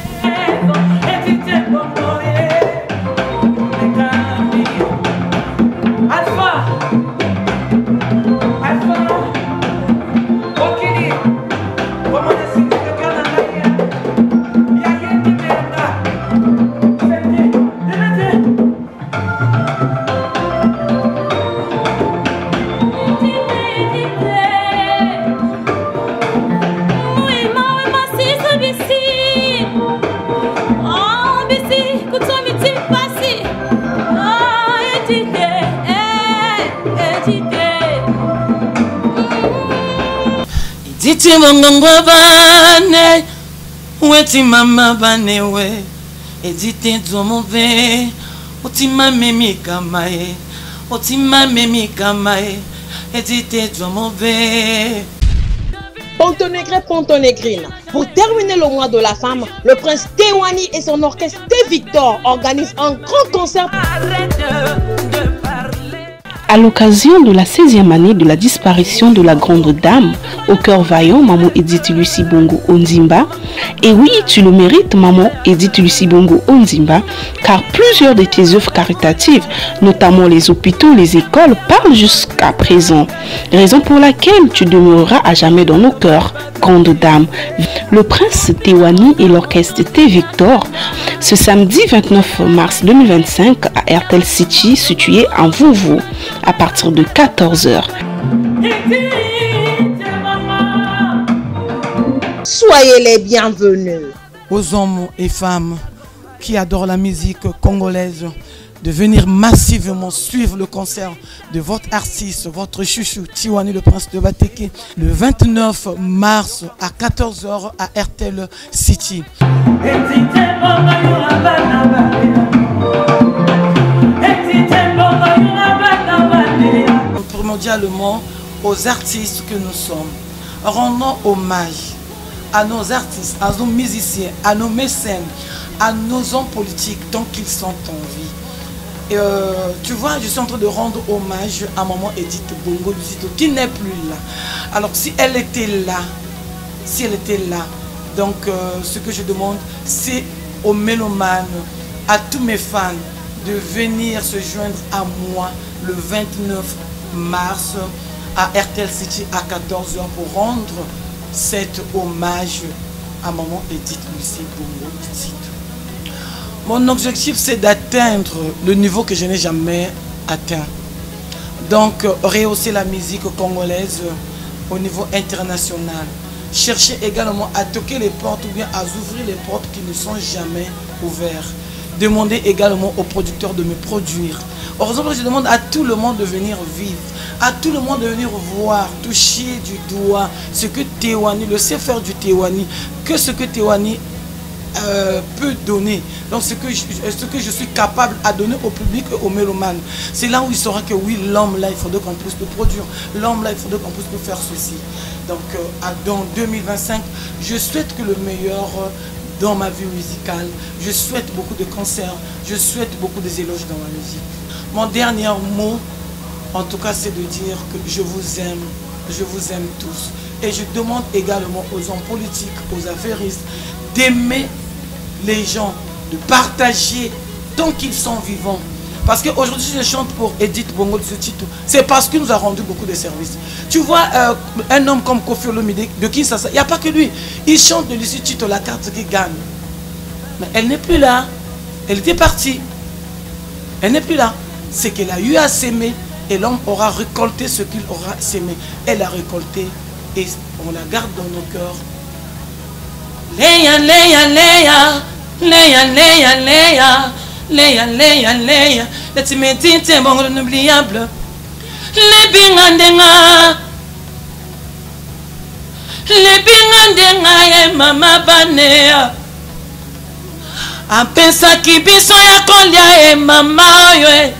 Diti mongongo bane, weti mama bane we, edite dzomove, otima memi kamae, edite dzomove. Pontonegre, Pontonegrine. Pour terminer le mois de la femme, le prince Théouani et son orchestre T-Victor organisent un grand concert. À l'occasion de la 16e année de la disparition de la grande dame, au cœur vaillant, Maman Edith Lucie Bongo Ondimba. Et oui, tu le mérites, Maman Edith Lucie Bongo Ondimba, car plusieurs de tes œuvres caritatives, notamment les hôpitaux, les écoles, parlent jusqu'à présent. Raison pour laquelle tu demeureras à jamais dans nos cœurs, grande dame. Le prince Théouani et l'orchestre T-Victor, ce samedi 29 mars 2025 à Airtel City, situé en Vouvou. à partir de 14h. Soyez les bienvenus. Aux hommes et femmes qui adorent la musique congolaise, de venir massivement suivre le concert de votre artiste, votre chouchou, Tiwani le Prince de Bateke, le 29 mars à 14h à RTL City. Primordialement aux artistes que nous sommes, rendons hommage à nos artistes, à nos musiciens, à nos mécènes, à nos hommes politiques tant qu'ils sont en vie. Et tu vois, je suis en train de rendre hommage à maman Edith Bongo Luzito qui n'est plus là. Alors si elle était là, donc ce que je demande, c'est aux mélomanes, à tous mes fans, de venir se joindre à moi le 29 mars à RTL City à 14h pour rendre cet hommage à maman Edith Bongo Luzito. Mon objectif, c'est d'atteindre le niveau que je n'ai jamais atteint. Donc, rehausser la musique congolaise au niveau international. Chercher également à toquer les portes ou bien à ouvrir les portes qui ne sont jamais ouvertes. Demander également aux producteurs de me produire. Heureusement, je demande à tout le monde de venir vivre, à tout le monde de venir voir, toucher du doigt ce que Tiwani, le sait faire du Tiwani, que ce que Tiwani peut donner, donc ce que je suis capable à donner au public et aux mélomanes. C'est là où il saura que oui, l'homme là, il faudrait qu'on puisse le produire, l'homme là, il faudrait qu'on puisse le faire ceci. Donc dans 2025, je souhaite que le meilleur dans ma vie musicale, je souhaite beaucoup de concerts, je souhaite beaucoup des éloges dans ma musique. Mon dernier mot, en tout cas, c'est de dire que je vous aime tous. Et je demande également aux hommes politiques, aux affairistes, d'aimer les gens, de partager tant qu'ils sont vivants. Parce qu'aujourd'hui, je chante pour Edith Bongo Luzito, c'est parce qu'il nous a rendu beaucoup de services. Tu vois, un homme comme Koffi Olomide de Kinshasa, il n'y a pas que lui. Il chante de Luzito la carte qui gagne. Mais elle n'est plus là. Elle était partie. Elle n'est plus là. C'est qu'elle a eu à s'aimer et l'homme aura récolté ce qu'il aura s'aimé. Elle a récolté et on la garde dans nos cœurs. Leia, Leia, Leia, Leia, Leia, Leia, Leia, Leia, Leia, le timetinte bon inoubliable. Le bingandenga e mama banea. Apensa kibiso ya kolia e mama oyo.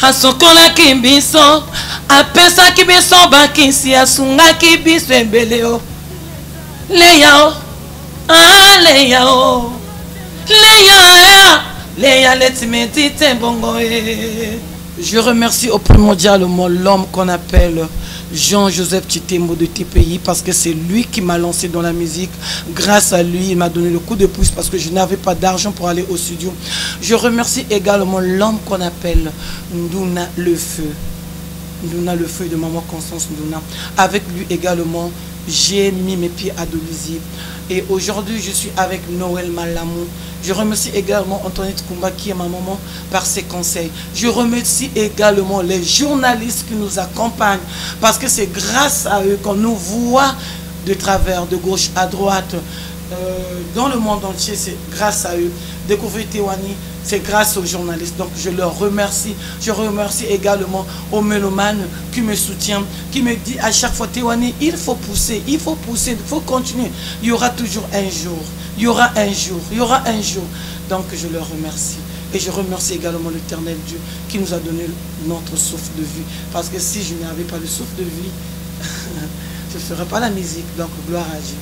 Asokola kibiso, apensa kibiso bakinsi asunga kibiso embeleo. Leia o. Ah, Leia, oh. Leia, je remercie au primordialement l'homme qu'on appelle Jean-Joseph Chitembo de TPI parce que c'est lui qui m'a lancé dans la musique. Grâce à lui, il m'a donné le coup de pouce parce que je n'avais pas d'argent pour aller au studio. Je remercie également l'homme qu'on appelle Nduna Le Feu. Nduna Le Feu de maman Constance Nduna. Avec lui également, j'ai mis mes pieds à Dolisie. Et aujourd'hui, je suis avec Noël Malamou. Je remercie également Antoinette Koumba qui est ma maman par ses conseils. Je remercie également les journalistes qui nous accompagnent parce que c'est grâce à eux qu'on nous voit de travers, de gauche à droite. Dans le monde entier, c'est grâce à eux. Découvrir Tiwani, c'est grâce aux journalistes. Donc je leur remercie. Je remercie également aux mélomanes qui me soutiennent, qui me disent à chaque fois, Tiwani, il faut pousser, il faut continuer. Il y aura toujours un jour. Il y aura un jour. Il y aura un jour. Donc je leur remercie. Et je remercie également l'Éternel Dieu qui nous a donné notre souffle de vie. Parce que si je n'avais pas le souffle de vie, je ne ferais pas la musique. Donc gloire à Dieu.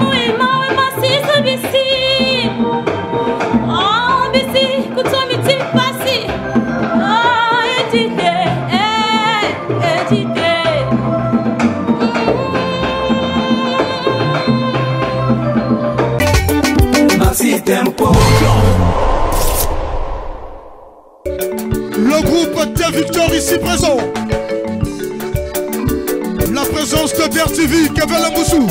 Oui. tempo. Le groupe Thé Victor ici présent. La présence de Bertivi, Kevin Lamoussou.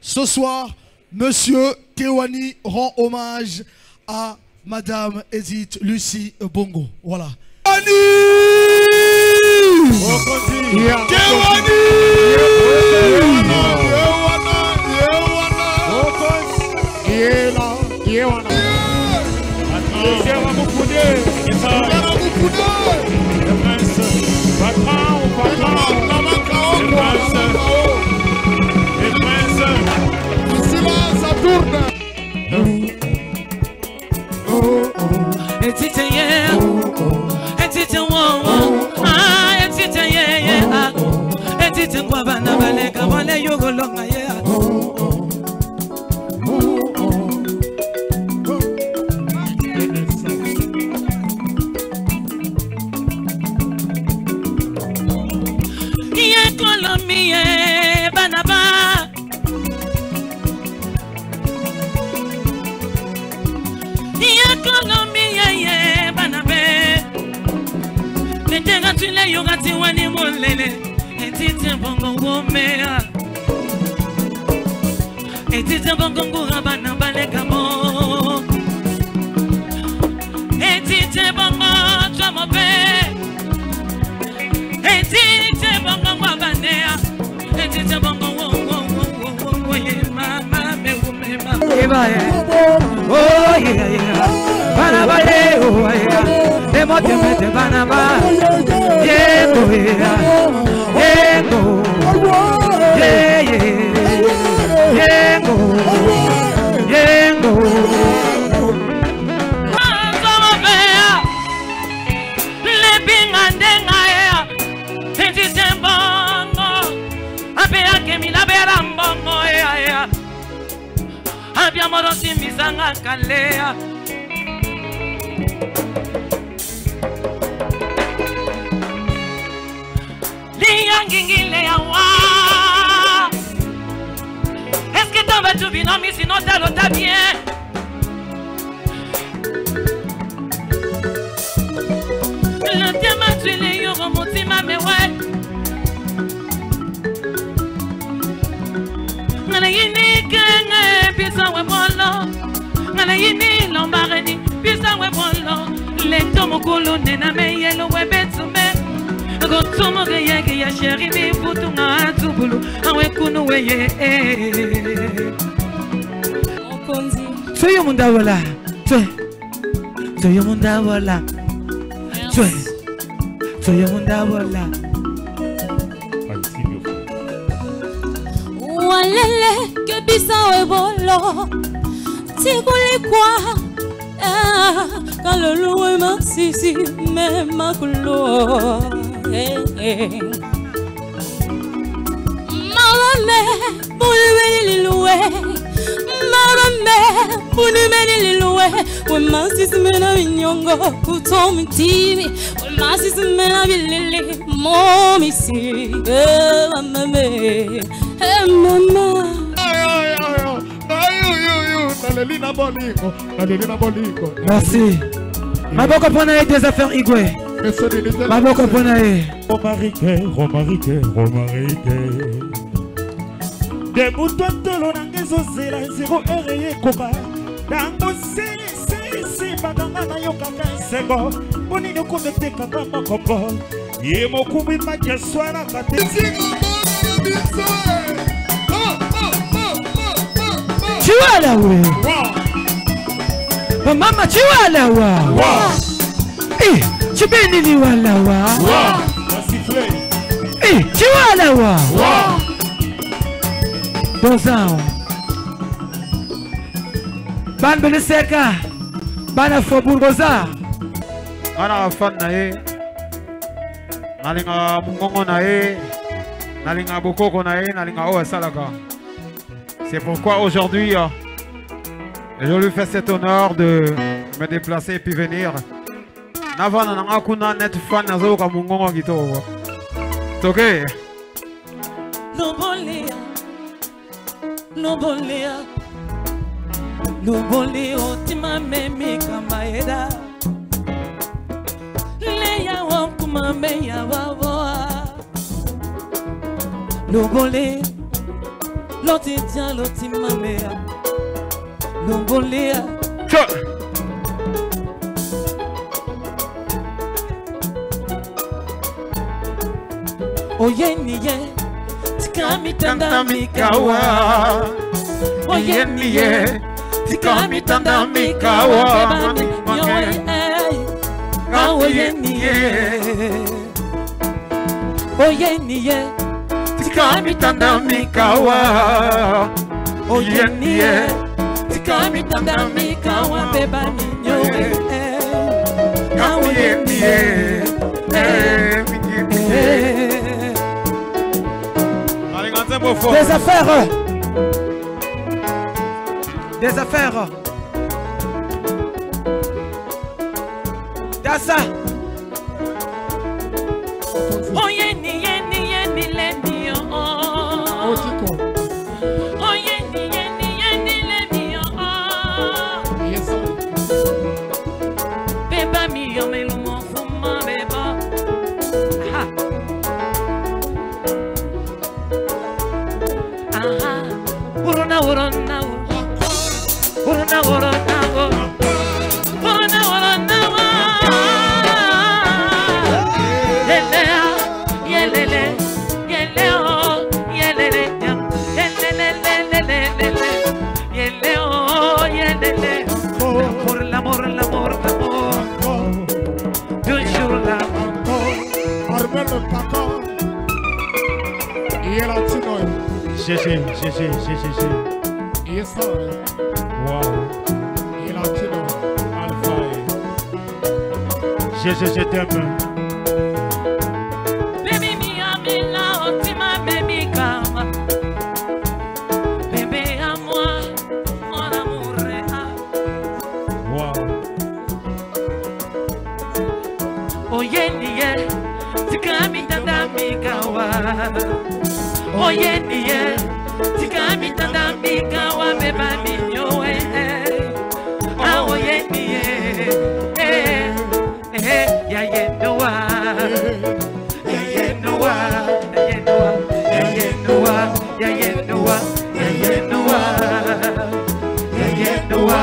Ce soir, Monsieur Kewani rend hommage à Madame Edith Lucie Bongo. Voilà. Quand le loup est marci, même ma couleur. Maman, pour le louer. Maman, pour le louer. Oui, ma si c'est mena mignongo, couteau me timi. Oui, ma si c'est mena bilili, mon ici. Maman, maman. Merci. Ma bonne compagnie des affaires Igwe. Ma bonne compagnie. Romarique. Des boutons de l'onangezo zela zéro ereye koka. Dango c'est baganga na yokaka sego. Bonino connecté kaka makopo. Ye mokubi makia swara kate. Chiwala we. Mama chiwala wa. Eh, Tu bénis ni walawa. Eh, tu walawa. Dozao. Ban Beneseka. Bana Faubourg Rosa. Ana fan na ye. Nalinga mungongo na ye. Nalinga bokoko na ye, nalinga oa salaka. C'est pourquoi aujourd'hui, je lui fais cet honneur de me déplacer et puis venir. Navana nanga kuna net fan nazo ka mungongo kitoko. Toke. Lobolia. Lobolia. Lobolia otima memi kamaeda. Leya wa kuma meya wa. Lobole, loti tia loti mamea. Lobole. Oye niye, tikami tanda mikawa. Oye niye, tikami tanda mikawa. Oye niye, oye niye. Tikami tanda mikawa. Oye niye. Tikami tanda mikawa. Beba minyo. Oye niye. Des affaires. Des affaires. Dassa. Oye niye niye niye niye. Oye niye niye niye niye. Beba miyo melu mo fuma beba. Aha. Urona urona. Urona urona. Urona urona. GG. Yes, sir. Wow. Il est latino. Alpha. GG, je t'aime. Baby, mi amila, otima, baby, kama. Bébé à moi, mon amour réel. Wow. Oye, niye, tikami tanda mikawa. Oye, niye, tikami tanda mikawa, beba minyo, ah, oye, niye, ya yendoa, ya yendoa, ya yendoa, ya yendoa, ya yendoa, ya yendoa, ya yendoa,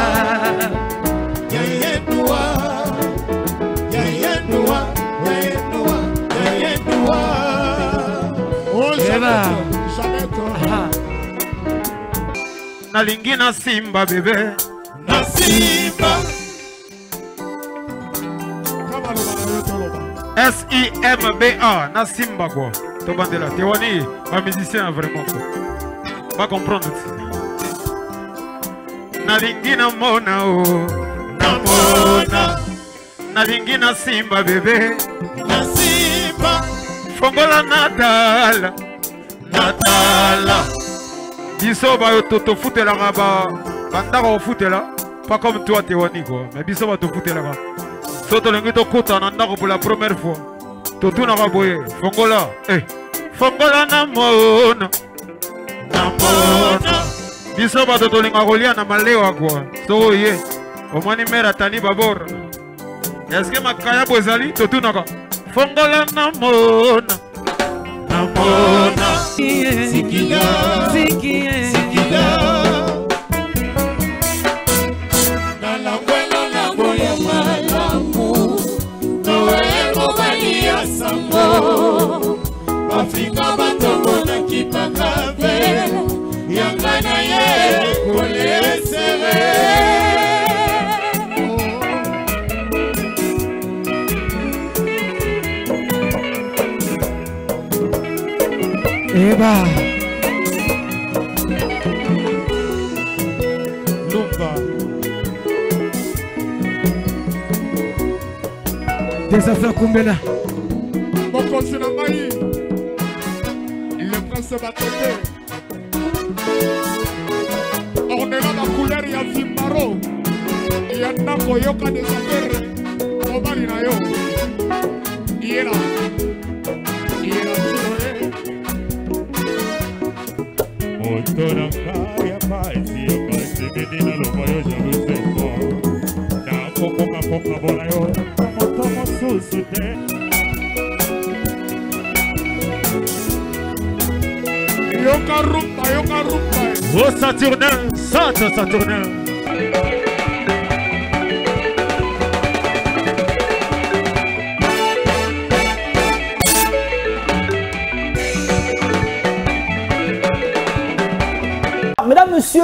Ya yendoa, ya yendoa, ya yendoa, ya yendoa. Oh, jamais toi. Nalingi na simba bébé. Na simba. SIMBA, na simba quoi. Tobandela, Tewani, un musicien vraiment quoi. Pas comprendre. Nalingi na mona oh. Na mona. Nalingi na simba bébé. Na simba. Fongola Natal. Natala. Biso ba toto foutela ba. Banda ko foutela. Pas comme toi Tewani quoi. Mais biso ba to foutela ba. Soto lengi to kota na ndako pour la première fois. Toto na boye. Fongola. Fongola na mona. Na mona. Biso ba toto lenga kolia na malewa quoi. So ye. Omani mera tani babor. Est-ce que makaya bozali toto na ka. Fongola na mona. Na mona. Sikila. Sikila. Na la buena la boya malamu. Noemo valia sambo. Afrika batongo na kipakave. Yangana ye kole sere. Eba. Lumba. Des affaires Kumbena. Mokonzi na ngai. Le prince Batete. On est là la couleur ya Zimbaro. Ya ndako yoka des affaires. Mobali na yo. Yera. Yera chinoe. Moto na ngai ya paisi yo paisi bedina lo voyo jalousengo. Na poka bola yo. Moto mosusu te. Yoka rumba. Oh Saturnin, Saturnin. Mesdames, Messieurs,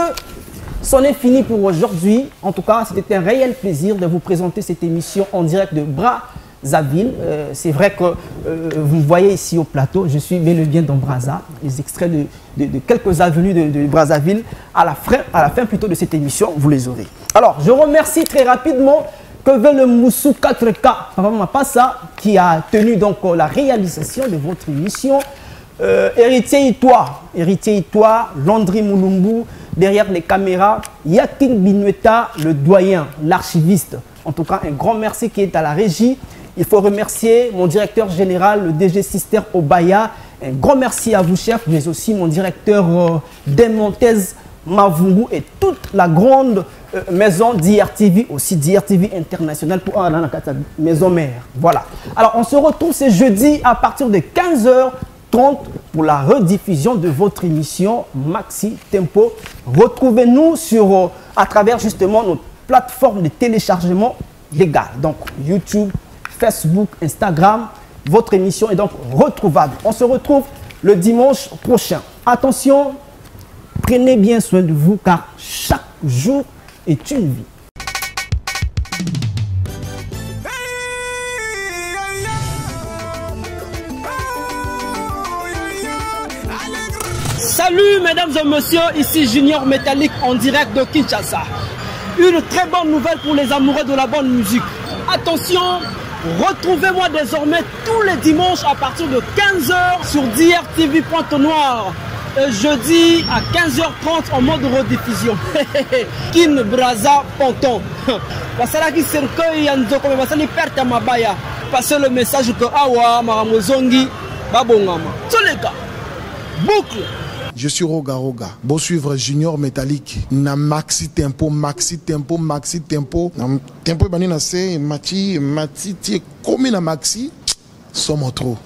c'en est fini pour aujourd'hui. En tout cas, c'était un réel plaisir de vous présenter cette émission en direct de Brazzaville. C'est vrai que vous me voyez ici au plateau, je suis bel et bien dans Brazza. Les extraits de quelques avenues de Brazzaville à la fin plutôt de cette émission, vous les aurez. Alors, je remercie très rapidement Kevel Moussou 4K, Passa, qui a tenu donc la réalisation de votre émission. Héritier Itoa, Landry Moulumbu, derrière les caméras, Yakin Binueta, le doyen, l'archiviste. En tout cas, un grand merci qui est à la régie. Il faut remercier mon directeur général, le DG Sister Obaya. Un grand merci à vous, chef, mais aussi mon directeur Demontez Mavungu et toute la grande maison d'IRTV, aussi d'IRTV International pour la maison mère. Voilà. Alors, on se retrouve ce jeudi à partir de 15h30 pour la rediffusion de votre émission Maxi Tempo. Retrouvez-nous à travers justement notre plateforme de téléchargement légal. Donc, YouTube, Facebook, Instagram. Votre émission est donc retrouvable. On se retrouve le dimanche prochain. Attention, prenez bien soin de vous car chaque jour est une vie. Salut mesdames et messieurs, ici Junior Métallique en direct de Kinshasa. Une très bonne nouvelle pour les amoureux de la bonne musique. Attention, retrouvez-moi désormais tous les dimanches à partir de 15h sur DRTV Pointe-Noire. Et jeudi à 15h30 en mode rediffusion. Kin Braza Ponton. Passez le message que Awa Maramozongi Babongama. Tsoleka. Boucle. Je suis Roga. Bon suivre Junior Métallique. Na maxi tempo. Tempo banina c'est Mati tie comme na maxi. Sommes trop.